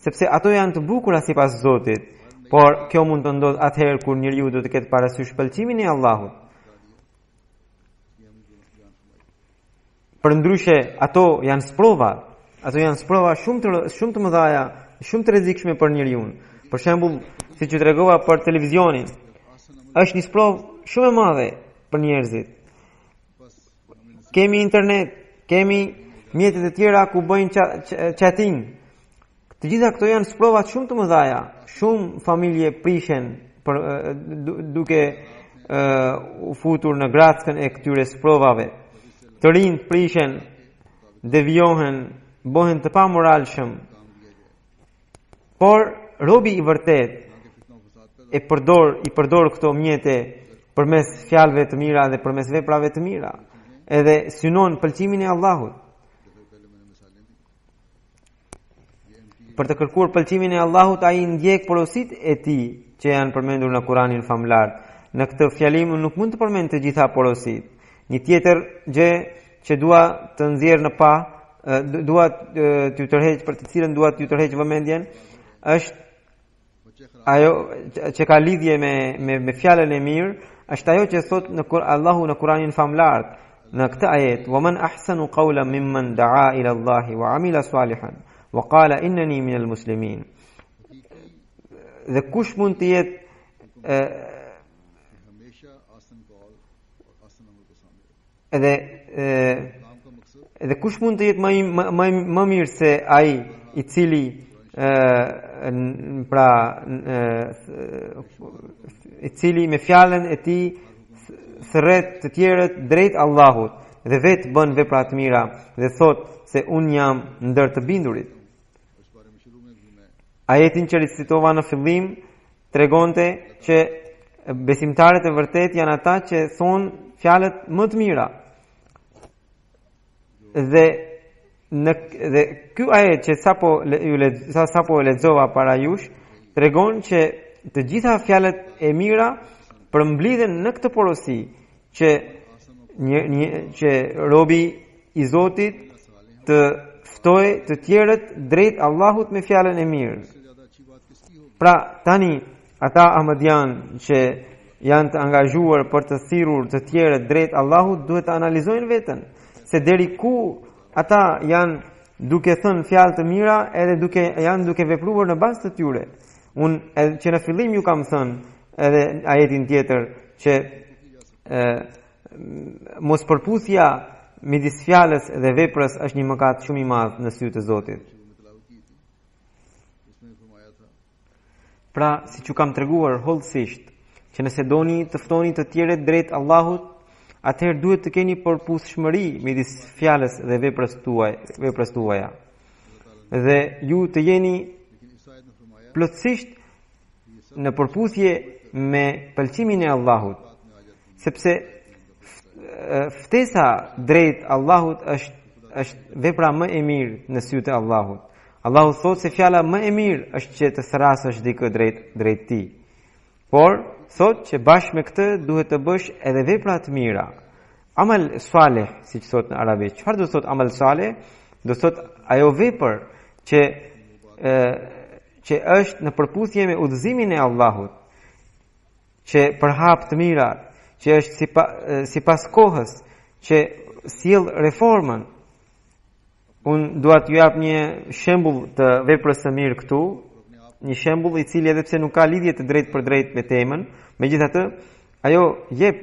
sepse ato janë të bukura sipas Zotit, por kjo mund të ndodhë atëherë kur njeriu do të ketë parasysh pëlqimin e Allahut. Përndryshe ato janë sprova shumë të mëdha, shumë të rrezikshme për njeriu. Për shembull, siç ju tregova për televizionin, është një sprovë shumë e madhe për njerëzit. Kemi internet, kemi mjetet e tjera ku bëjnë chatting. Të gjitha këto janë sprova shumë të mëdha. Shumë familje prishen duke u futur në grackën e këtyre sprovave. Të rinj prishen, devijohen, bëhen të pamoralshëm. Por robi i vërtet i përdor këto mjete përmes fjalëve të mira dhe përmes veprave të mira, edhe synon pëlqimin e Allahut. Për të kërkuar pëlqimin e Allahut, ai ndjek porositë e tij që janë përmendur në Kur'anin famlar. Në këtë fjalim nuk mund të përmend të gjitha porositë. Një tjetër gjë që dua të nxjerr në pa, dua t'ju tërheq për të cilën dua t'ju tërheq vëmendjen, është ajo që ka lidhje me fjalën e mirë, është ajo që thot Allahu në Kur'anin famlar në këtë ajet: "Wa man ahsanu qawlan mimman da'a ila Allahi wa 'amila salihan wa qala innani minal muslimin." Dhe kush mund të jetë edhe kush mund të jetë më mirë se ai i cili i cili me fjalën e tij thret të tjerët drejt Allahut dhe vetë bën vepra të mira dhe thot se un jam ndër të bindurit. Ajetin që recitova në fillim tregonte që besimtarët e vërtet janë ata që thonë fjalët më të mira. Dhe ky ajet që sapo e lexova para jush tregon që të gjitha fjalët e mira përmblidhen në këtë porosi që robi i Zotit të ftoj të tjerët drejt Allahut me fjalën e mirë. Pra tani ata ahmedian që janë të angazhuar për të thirrur të tjerët drejt Allahut duhet të analizojnë veten se deri ku ata janë duke thënë fjalë të mira edhe janë duke vepruar në bazë të tyre. Unë që në fillim ju kam thënë edhe ajetin tjetër që mos përputhja midis fjalës dhe veprës është një mëkat shumë i madh në sy të Zotit. Pra, siç ju kam treguar hollësisht, që nëse doni të ftoni të tjerët drejt Allahut, atëherë duhet të keni përputhshmëri midis fjalës dhe veprës tuaja. Dhe ju të jeni plotësisht në përputhje me pëlqimin e Allahut, sepse ftesa drejt Allahut është vepra më e mirë në sytë e Allahut. Allahu thot se fjala më e mirë është që të thrasësh dikë drejt tij. Por thot që bashkë me këtë duhet të bësh edhe vepra të mira. Amal saleh, siç thot në arabisht. Çfarë do thot amal saleh? Do thot ajo vepër që është në përputhje me udhëzimin e Allahut, që përhap të mirat, që është sipas kohës, që sjell reformën. Unë dua t'ju jap një shembull të veprës së mirë këtu, një shembull i cili edhe pse nuk ka lidhje të drejtë për drejtë me temën, megjithatë ajo jep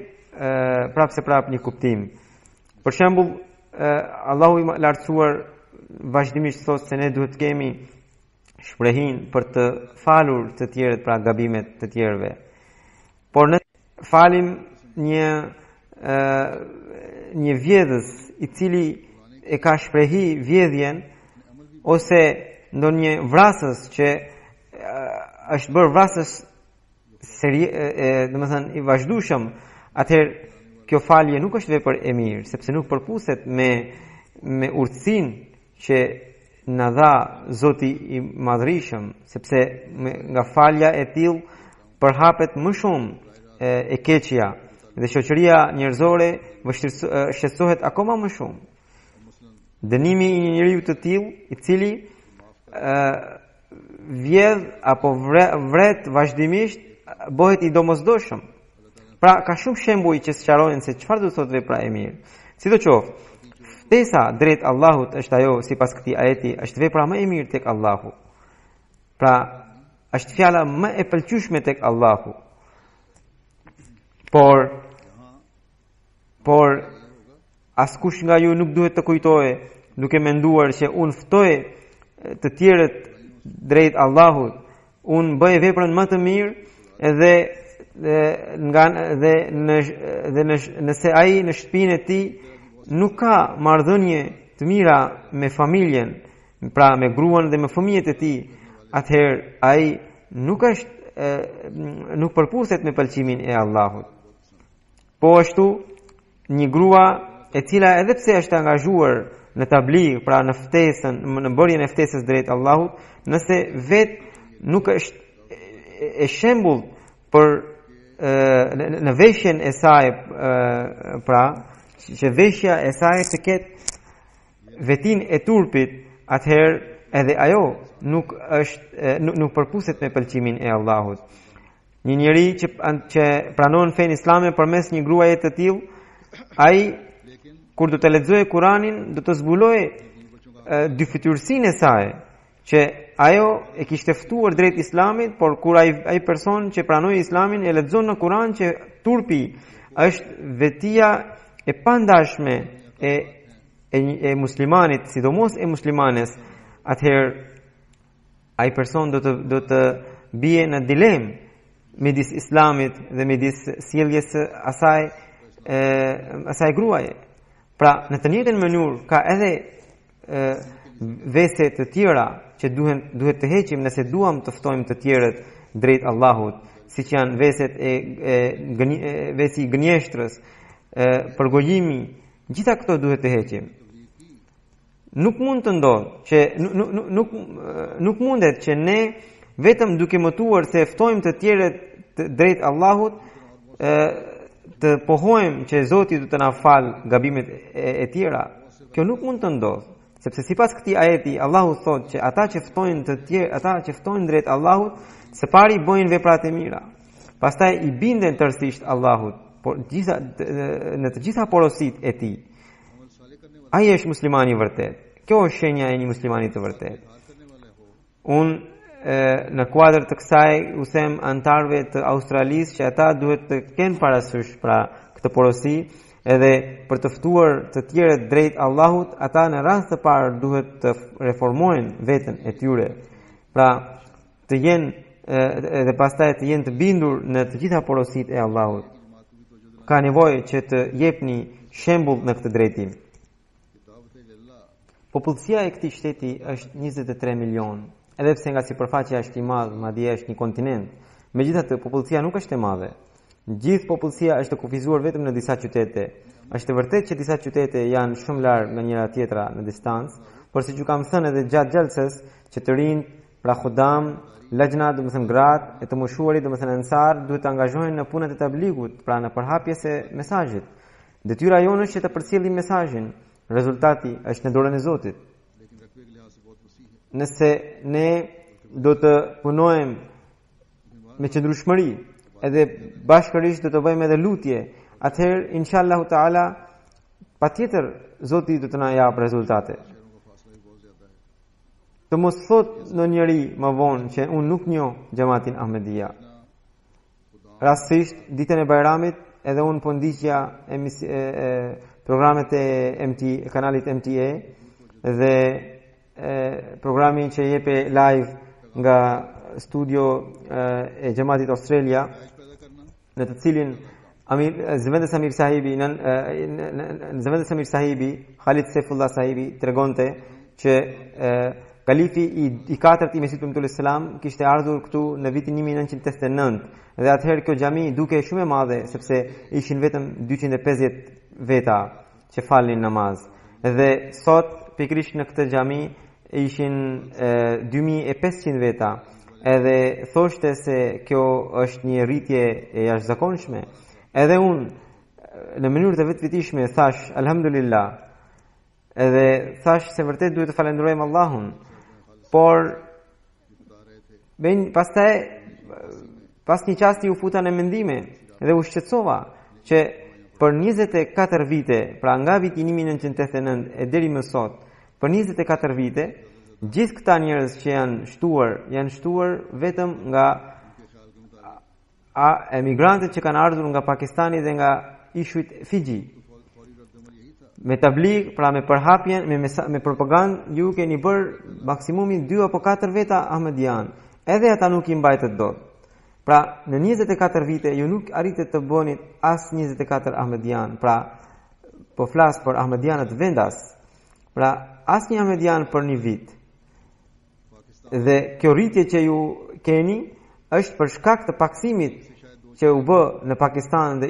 prapë një kuptim. Për shembull, Allahu i lartësuar vazhdimisht thotë se ne duhet të kemi shprehin për të falur të tjerët, pra gabimet të tjerëve. Por ne falim një vjedhës i cili e ka shprehi vjedhjen, ose ndonjë vrasës që është bërë vrasës domethënë i vazhdueshëm, atëherë kjo falje nuk është vepër e mirë, sepse nuk përpuset me urtësinë që na dha Zoti i Madhërisëm, sepse nga falja e tillë përhapet më shumë e keqja dhe shoqëria njerëzore shqetësohet akoma më shumë. Dënimi i një njeriu të tillë, i cili vjedh apo vret vazhdimisht, bëhet i domosdoshëm. Pra ka shumë shembuj që sqarojnë se çfarë do të thotë vepra e mirë. Sidoqoftë, ftesa drejt Allahut është ajo, sipas këtij ajeti, është vepra më e mirë tek Allahu. Pra është fjala më e pëlqyeshme tek Allahu. Por askush nga ju nuk duhet të kujtojë duke menduar që unë ftoj të tjerët drejt Allahut, unë bëj veprën më të mirë nëse ai në shtëpinë e tij nuk ka marrëdhënie të mira me familjen, pra me gruan dhe me fëmijët e tij, atëherë ai nuk përpuset me pëlqimin e Allahut. Po ashtu një grua e cila edhe pse është angazhuar në tabligh, pra në ftesën, në bërjen e ftesës drejt Allahut, nëse vetë nuk është e shembull për në veshjen e saj, pra që veshja e saj të ketë vetin e turpit, atëherë edhe ajo nuk përpuset me pëlqimin e Allahut. Një njeri që pranon fenë islame përmes një gruaje të tillë, ai kur do të lexojë Kur'anin do të zbulojë dyfytyrsinë e saj, që ajo e kishte ftuar drejt islamit, por kur ai person që pranoi islamin e lexon në Kur'an që turpi është vetia e pandashme e muslimanit, sidomos e muslimanes, atëherë ai person do të bie në dilemë midis islamit dhe midis sjelljes së asaj gruaje. Pra në të njëjtën mënyrë ka edhe vese të tjera që duhet të heqim nëse duam të ftojmë të tjerët drejt Allahut, siç janë veset vesi i gënjeshtrës, përgojimi, gjitha këto duhet të heqim. Nuk mund të ndodhë që nuk mundet që ne vetëm duke mëtuar se ftojmë të tjerët drejt Allahut të pohojmë që Zoti do të na fal gabimet e tjera. Kjo nuk mund të ndodhë, sepse sipas këtij ajeti Allahu thotë që ata që ftojnë drejt Allahut, së pari bëjnë veprat e mira. Pastaj i binden tërësisht Allahut, por në të gjitha porositë e tij. Ai është muslimani i vërtet. Kjo është shenja e një muslimani të vërtet. Unë në kuadër të kësaj u them antarëve të Australisë që ata duhet të kenë parasysh pra këtë porosi, edhe për të ftuar të tjerët drejt Allahut, ata në rast të parë duhet të reformojnë veten e tyre. Pra të jenë dhe pastaj të jenë të bindur në të gjitha porositë e Allahut. Ka nevojë që të jepni shembull në këtë drejtim. Popullsia e këtij shteti është 23 milion. edhe pse nga sipërfaqja është i madh, madje është një kontinent. Megjithatë, popullsia nuk është e madhe. Gjithë popullsia është e kufizuar vetëm në disa qytete. Është e vërtetë që disa qytete janë shumë larg nga njëra tjetra në distancë, por siç ju kam thënë edhe gjatë xhalses, që të rinj, pra xudam, lajna, domethënë gratë e të moshuarit, domethënë ansar, duhet të angazhohen në punët e tabligut, pra në përhapjes e mesazhit. Detyra jonë është që të përcjellim mesazhin. Rezultati është në dorën e Zotit. Nëse ne do të punojmë me qëndrueshmëri, edhe bashkërisht do të bëjmë edhe lutje, atëherë inshallah taala patjetër Zoti do të na japë rezultate. Të mos thot në njëri më vonë që unë nuk njoh Xhamatin Ahmedia. Rastisht ditën e Bajramit edhe unë po ndiqja programet e kanalit MTA dhe programin që jepe live nga studio e Xhamatit Australia, në të cilin Zëvendës Amir Sahibi, Khalid Saifullah Sahibi tregonte që kalifi i katërt i Mesihut Premtuar Selam kishte ardhur këtu në vitin 1989 dhe atëherë kjo xhami duke shumë e madhe sepse ishin vetëm 250 veta që falnin namaz. Dhe sot pikërisht në këtë xhami ishin 2500 veta. Edhe thoshte se kjo është një rritje e jashtëzakonshme. Edhe unë në mënyrë të vetëvitishme thash alhamdulillah. Edhe thash se vërtet duhet të falenderojmë Allahun. Por pastaj pas një çasti u futa në mendime dhe u shqetësova që për 24 vite, pra nga viti 1989 e deri më sot, për 24 vite, gjithë këta njerëz që janë shtuar vetëm nga emigrantët që kanë ardhur nga Pakistani dhe nga ishujt Fiji. Me tabligh, pra me përhapjen, me propagandë, ju keni bërë maksimumi 2 apo 4 veta Ahmedian. Edhe ata nuk i mbajtët dot. Pra, në 24 vite ju nuk arritët të bëni as 24 Ahmedian. Pra, po flas për Ahmedianët vendas. Pra, as një Ahmedian për një vit. Dhe kjo rritje që ju keni është për shkak të paksimit që u bë në Pakistan dhe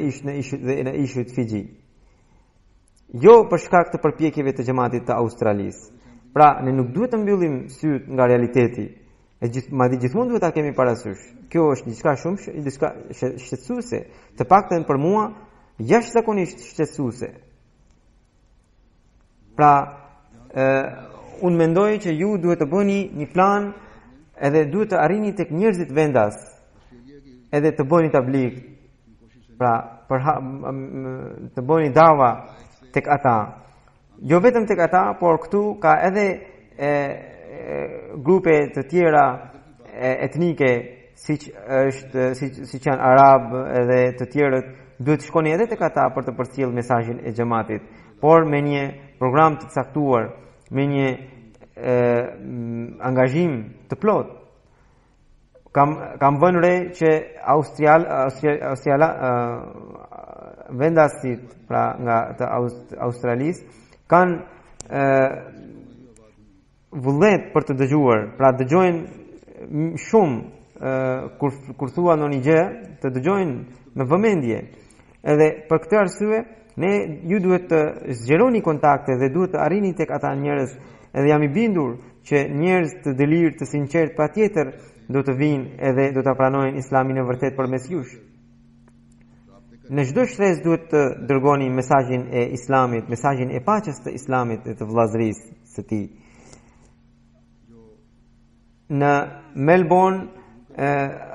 në ishujt Fiji. Jo për shkak të përpjekjeve të xhamatit të Australisë. Pra, ne nuk duhet të mbyllim syt nga realiteti. Madje gjithmonë duhet ta kemi parasysh. Kjo është diçka shumë shqetësuese, të paktën për mua jashtëzakonisht shqetësuese. Pra, unë mendoj që ju duhet të bëni një plan edhe duhet të arrini tek njerëzit vendas. Edhe të bëni tabligh. Pra, të bëni dava tek ata. Jo vetëm tek ata, por këtu ka edhe grupe të tjera etnike siç janë arab edhe të tjerët, duhet të shkoni edhe tek ata për të përcjellë mesazhin e xhamatit, por me një program të caktuar, me një angazhim të plot. Kam vënë re që vendasit, pra nga të Australisë, kanë vullnet për të dëgjuar, pra dëgjojnë shumë kur thua në një gjë, të dëgjojnë me vëmendje. Edhe për këtë arsye, ju duhet të zgjeroni kontakte dhe duhet të arrini tek ata njerëz, edhe jam i bindur që njerëz të dëlirë, të sinqert patjetër do të vinë edhe do ta pranojnë Islamin e vërtet përmes jush. Në çdo shtresë duhet të dërgoni mesazhin e Islamit, mesazhin e paqes të Islamit dhe të vëllazërisë së tij. Në Melbourne,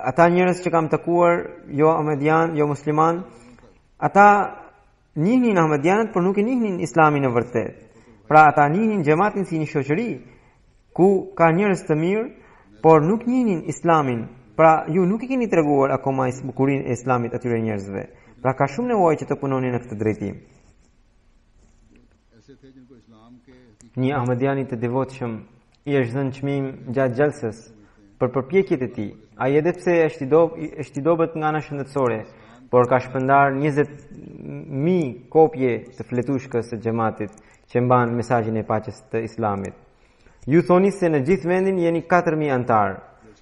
ata njerëz që kam takuar, jo Ahmedian, jo musliman, ata njihnin Ahmedianët, por nuk e njihnin Islamin e vërtet. Pra ata njihnin xhamatin si një shoqëri ku ka njerëz të mirë, por nuk njihnin Islamin. Pra ju nuk i keni treguar akoma bukurinë e Islamit atyre njerëzve. Pra ka shumë nevojë që të punoni në këtë drejtim. Një Ahmedian i të devotshëm i është dhënë çmim gjatë xhalses për përpjekjet e tij. Ai edhe pse është i dobët nga ana shëndetësore, por ka shpërndar 20.000 kopje të fletushkës së xhamatit që mban mesazhin e paqes të Islamit. Ju thoni se në gjithë vendin jeni 4.000 antar.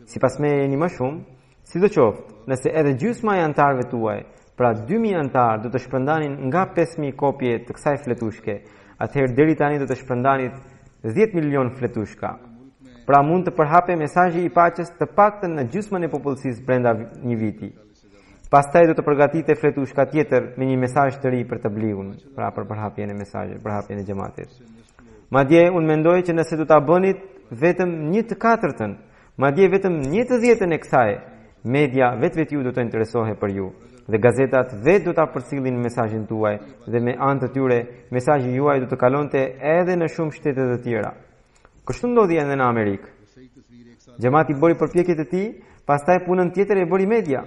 Sipas me jeni më shumë, sidoqoftë, nëse edhe gjysma e antarëve tuaj, pra 2.000 antar, do të shpërndanin nga 5.000 kopje të kësaj fletushke, atëherë deri tani do të shpërndanit 10 milion fletushka. Pra mund të përhape mesazhi i paqes të paktën në gjysmën e popullsisë brenda një viti. Pastaj do të përgatite fletushka tjetër me një mesazh të ri për të bligun, pra për përhapjen e mesazhit, përhapjen e xhamatit. Madje unë mendoj që nëse do ta bënit vetëm 1/4, madje vetëm 1/10 e kësaj, media vetë ju do të interesohe për ju dhe gazetat vetë do ta përcjellin mesazhin tuaj dhe me anë të tyre mesazhi juaj do të kalonte edhe në shumë shtete të tjera. Kështu ndodhi edhe në Amerikë. Xhamati bëri përpjekjet e tij, pastaj punën tjetër e bëri media.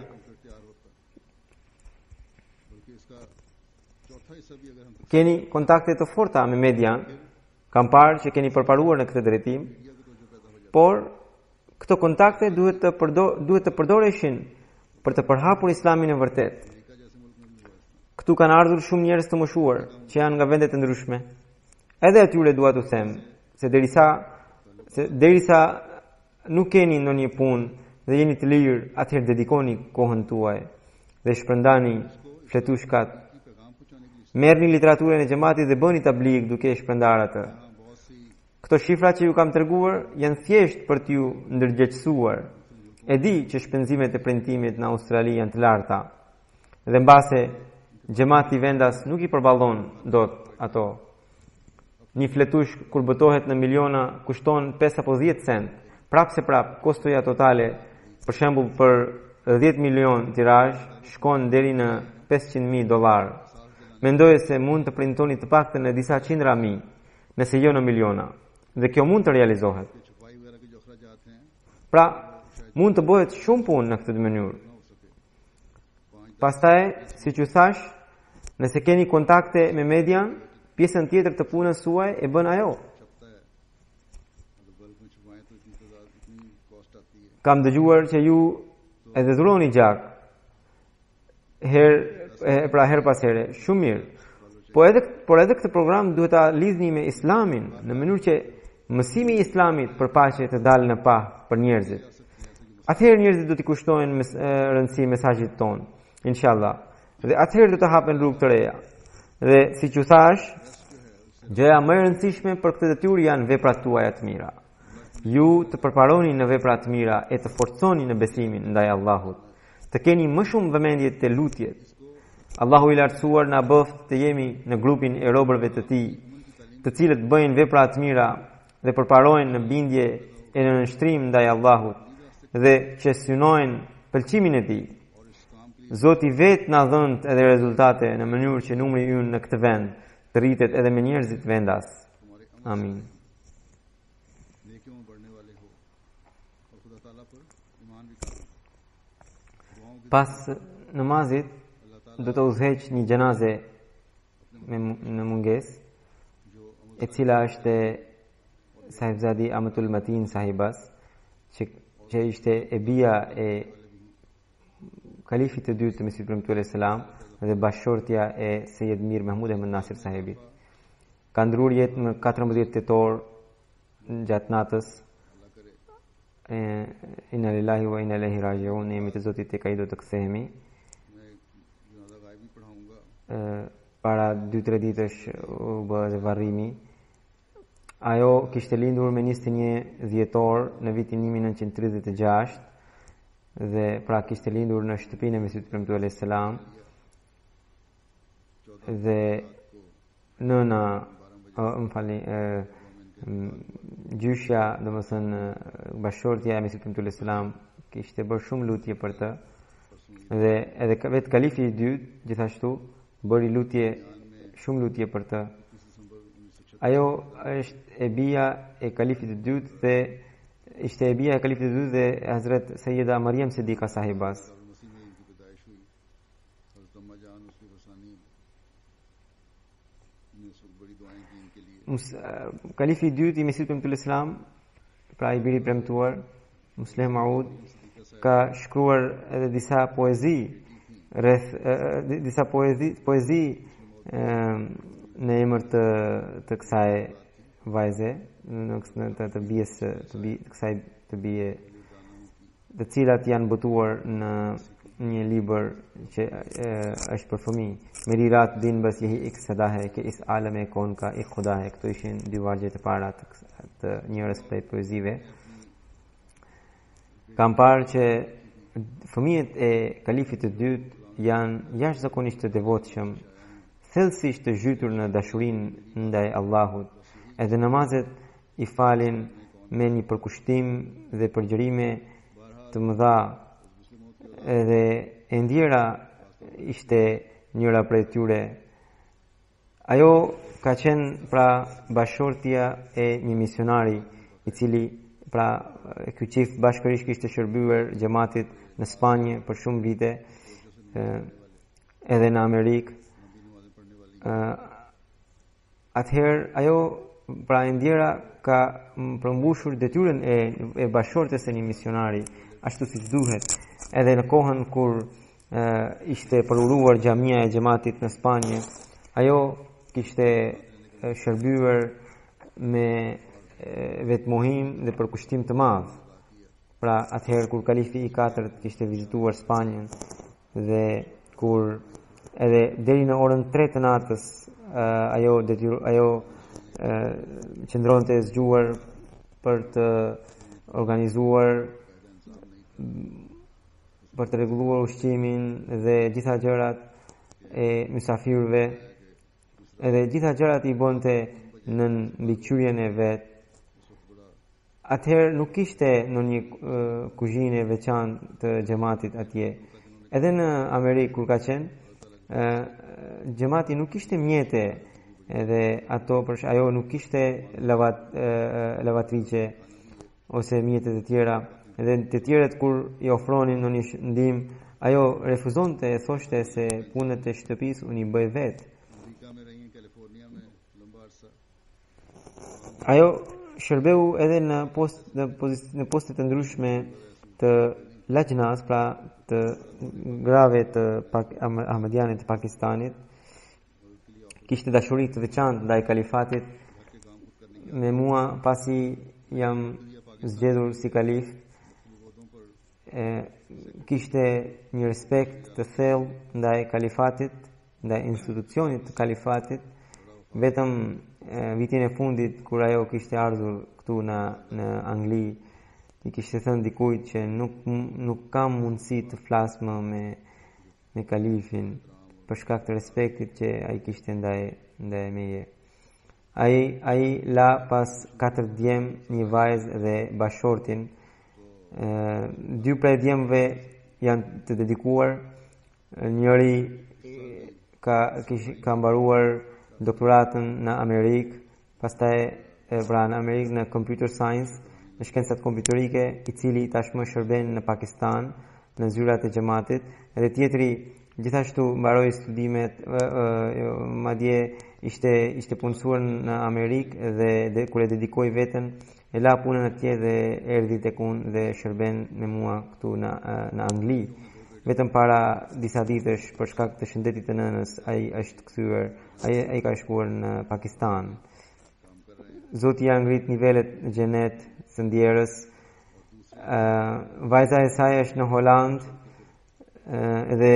Keni kontakte të forta me median, kam parë që keni përparuar në këtë drejtim, por këto kontakte duhet të përdoreshin për të përhapur islamin e vërtet. Këtu kanë ardhur shumë njerëz të moshuar që janë nga vende të ndryshme. Edhe atyre dua t'u them se derisa nuk keni ndonjë punë dhe jeni të lirë, atëherë dedikoni kohën tuaj dhe shpërndani fletushkat. Merrni literaturën e xhamatit dhe bëni tabligh duke e shpërndar atë. Këto shifra që ju kam treguar janë thjesht për t'ju ndërgjegjësuar. E di që shpenzimet e premtimit në Australi janë të larta dhe mbase xhamati vendas nuk i përballon dot ato. Një fletush kur botohet në miliona kushton 5 apo 10 cent. Prap kostoja totale, për shembull për 10 milion tirazh, shkon deri në $500.000. Mendoj se mund të printoni të paktën në disa qindra mijë, nëse jo në miliona. Dhe kjo mund të realizohet. Pra, mund të bëhet shumë punë në këtë mënyrë. Pastaj, siç ju thash, nëse keni kontakte me median, pjesën tjetër të punës suaj e bën ajo. Kam dëgjuar që ju edhe dhuroni gjak her pas here, shumë mirë. Por edhe këtë program duhet ta lidhni me islamin, në mënyrë që mësimi i islamit për paqe të dalë në pah për njerëzit. Atëherë njerëzit do t'i kushtojnë rëndësi mesazhit ton, inshallah. Dhe atëherë do të hapen rrugë të reja. Dhe siç ju thash, gjëja më e rëndësishme për këtë detyrë janë veprat tuaja të mira. Ju të përparoni në vepra të mira e të forconi në besimin ndaj Allahut. Të keni më shumë vëmendje te lutjet. Allahu i lartësuar na bëft të jemi në grupin e robërve të tij, të cilët bëjnë vepra të mira dhe përparojnë në bindje e në nështrim ndaj Allahut dhe që synojnë pëlqimin e tij. Zoti vetë na dhënë edhe rezultate në mënyrë që numri ynë në këtë vend të rritet edhe me njerëzit vendas. Amin. Pas namazit do të udhëheq një xhenaze në mungesë, e cila është Sahibzadi Amatul Matin Sahibas, që ishte e bia e kalifit të dytë të Mesihut Premtuar selam dhe bashortja e Sejed Mir Mahmud Ahmed Nasir Sahibi. Ka ndruar jetë në 14 tetor gjatë natës. Inna lillahi wa inna ilaihi raji'un, jemi të Zotit tek ai do të kthehemi. Para 2-3 ditësh u bë dhe varrimi. Ajo kishte lindur me 21 dhjetor në vitin 1936 dhe pra kishte lindur në shtëpinë e Mesihut Premtuar selam dhe nëna gjyshja, domethënë bashortja e Mesihut Premtuar selam kishte bërë shumë lutje për të dhe edhe vetë kalifi i dytë gjithashtu bëri shumë lutje për të. Ajo është e bia e kalifit të dytë dhe ishte e bia e kalifit të dytë dhe Hazret Sayyida Maryam Siddiqa Sahibas. Kalifi i dytë i Mesihut Premtuar selam, pra i biri premtuar, Musleh Maud, ka shkruar edhe disa poezi në emër të kësaj vajze, të bie kësaj të bie të cilat janë botuar në një libër që është për fëmijë. Merirat din bas yehi ek sada hai कि इस आलम में कौन का एक खुदा है. Këto ishin dy vargje të para të njërës prej poezive. Kam parë që fëmijët e kalifit të dytë janë jashtëzakonisht të devotshëm, thellësisht të zhytur në dashurinë ndaj Allahut, edhe namazet i falin me një përkushtim dhe përgjërime të mëdha, edhe e ndjera ishte njëra prej tyre. Ajo ka qenë pra bashortja e një misionari i cili pra ky çift bashkërisht kishte shërbyer xhamatit në Spanjë për shumë vite, edhe në Amerikë. Atëherë ajo pra e ndjera ka përmbushur detyrën e bashortes së një misionari ashtu siç duhet, edhe në kohën kur ishte përuruar xhamia e xhamatit në Spanjë, ajo kishte shërbyer me vetmohim dhe përkushtim të madh. Pra atëherë kur kalifi i katërt kishte vizituar Spanjën dhe kur edhe deri në orën 3 të natës ajo qëndronte e zgjuar për të organizuar, për të rregulluar ushqimin dhe gjitha gjërat e mysafirëve, edhe gjitha gjërat i bonte në mbikëqyrjen e vet. Atëherë nuk kishte në një kuzhinë veçantë të xhamatit atje. Edhe në Amerikë kur ka qenë, xhamati nuk kishte mjete, edhe ajo nuk kishte lavatriçe ose mjete të tjera, edhe të tjerët kur i ofronin në një ndihmë, ajo refuzonte e thoshte se punët e shtëpisë unë i bëj vetë. Ajo shërbeu edhe në poste të ndryshme të lajnas, pra të grave të Ahmadianit të Pakistanit. Kishte dashuri të veçantë ndaj kalifatit. Me mua, pasi jam zgjedhur si kalif, kishte një respekt të thellë ndaj kalifatit, ndaj institucionit të kalifatit. Vetëm vitin e fundit kur ajo kishte ardhur këtu në Angli, i kishte thënë dikujt që nuk kam mundësi të flas më me kalifin për shkak të respektit që ai kishte ndaj meje. Ai la pas 4 djem një vajzë dhe bashortin. 2 prej djemve janë të dedikuar. Njëri ka mbaruar doktoratën në Amerikë, pastaj pra në Amerikë në computer science, në shkencat kompjuterike, i cili tashmë shërben në Pakistan në zyrat e xhamatit, edhe tjetri gjithashtu mbaroi studimet, madje ishte punësuar në Amerikë dhe kur e dedikoi veten, e la punën atje dhe erdhi tek unë dhe shërben me mua këtu në Angli. Vetëm para disa ditësh për shkak të shëndetit të nënës, ai është kthyer, ai ka shkuar në Pakistan. Zoti ja ngrit nivelet në xhenet së ndjerës. Vajza e saj është në Holland, dhe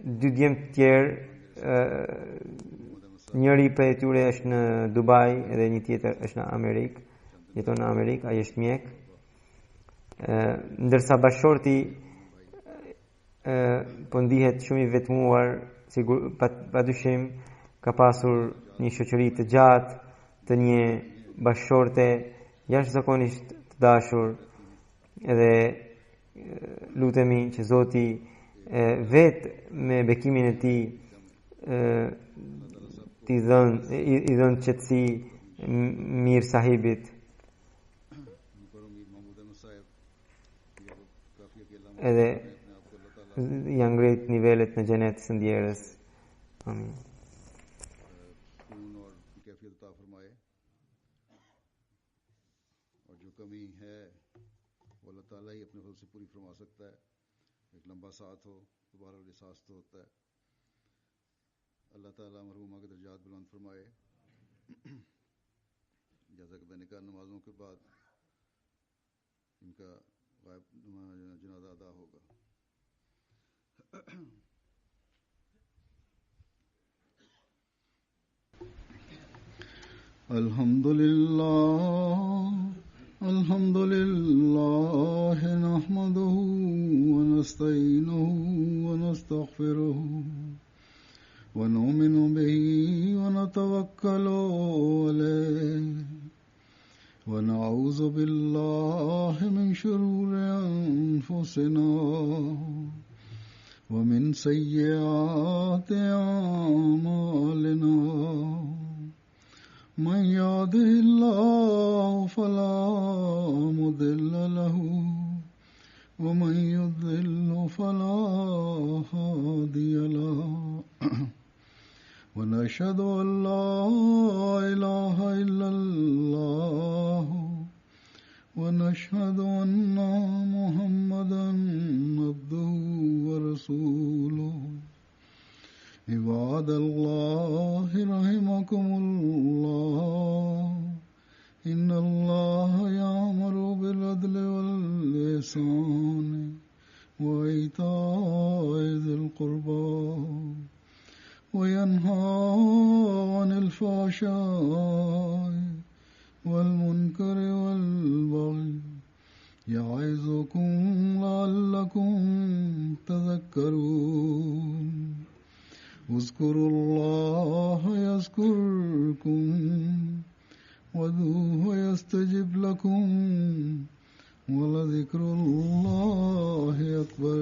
2 djemë të tjerë, njëri prej tyre është në Dubai edhe një tjetër është në Amerikë, jeton në Amerikë, ai është mjek. Ndërsa bashorti po ndihet shumë i vetmuar, padyshim ka pasur një shoqëri të gjatë të një bashorte jashtëzakonisht të dashur, edhe lutemi që Zoti vetë me bekimin e tij i dhën qetësi mirë sahibit, edhe janë ngrit nivelet në xhenet së ndjerës. Amin. कमी है वो अल्लाह ताला ही अपने फजल से पूरी फरमा सकता है। एक लंबा साथ हो दोबारा एहसास तो होता है। अल्लाह ताला मरहूमा के दर्जात बुलंद फरमाए। जैसा कि मैंने कहा नमाजों के बाद इनका गायब जनाजा अदा होगा। अल्हम्दुलिल्लाह नहमदुहु व नस्तईनुहु व नस्तगफिरुहु व नुमिनु बिही व नतवक्कलु अलैहि व नऊज़ु बिल्लाहि मिन शुरूरि अनफुसिना व मिन सय्यिआति अअमालिना मन यहदिहिल्लाहु फला मुदिल्ल लहु व मन युद्लिल्हु फला हादिय लहु व नशहदु अन ला इलाहा इल्लल्लाह व नशहदु अन्ना मुहम्मदन अब्दुहु व रसूलुहु इबादल्लाहि रहिमकुमुल्लाह इन्नल्लाह यअमुरु बिल अदलि वल इहसानि व ईताइ ज़िल क़ुर्बा व यन्हा अनिल फ़हशाइ वल मुनकरि वल बग़य यइज़ुकुम लअल्लकुम तज़क्करून उज़्कुरुल्लाह यज़्कुरुकुम वदूहु यस्तजिब लकुम वलज़िक्रुल्लाहि अकबर।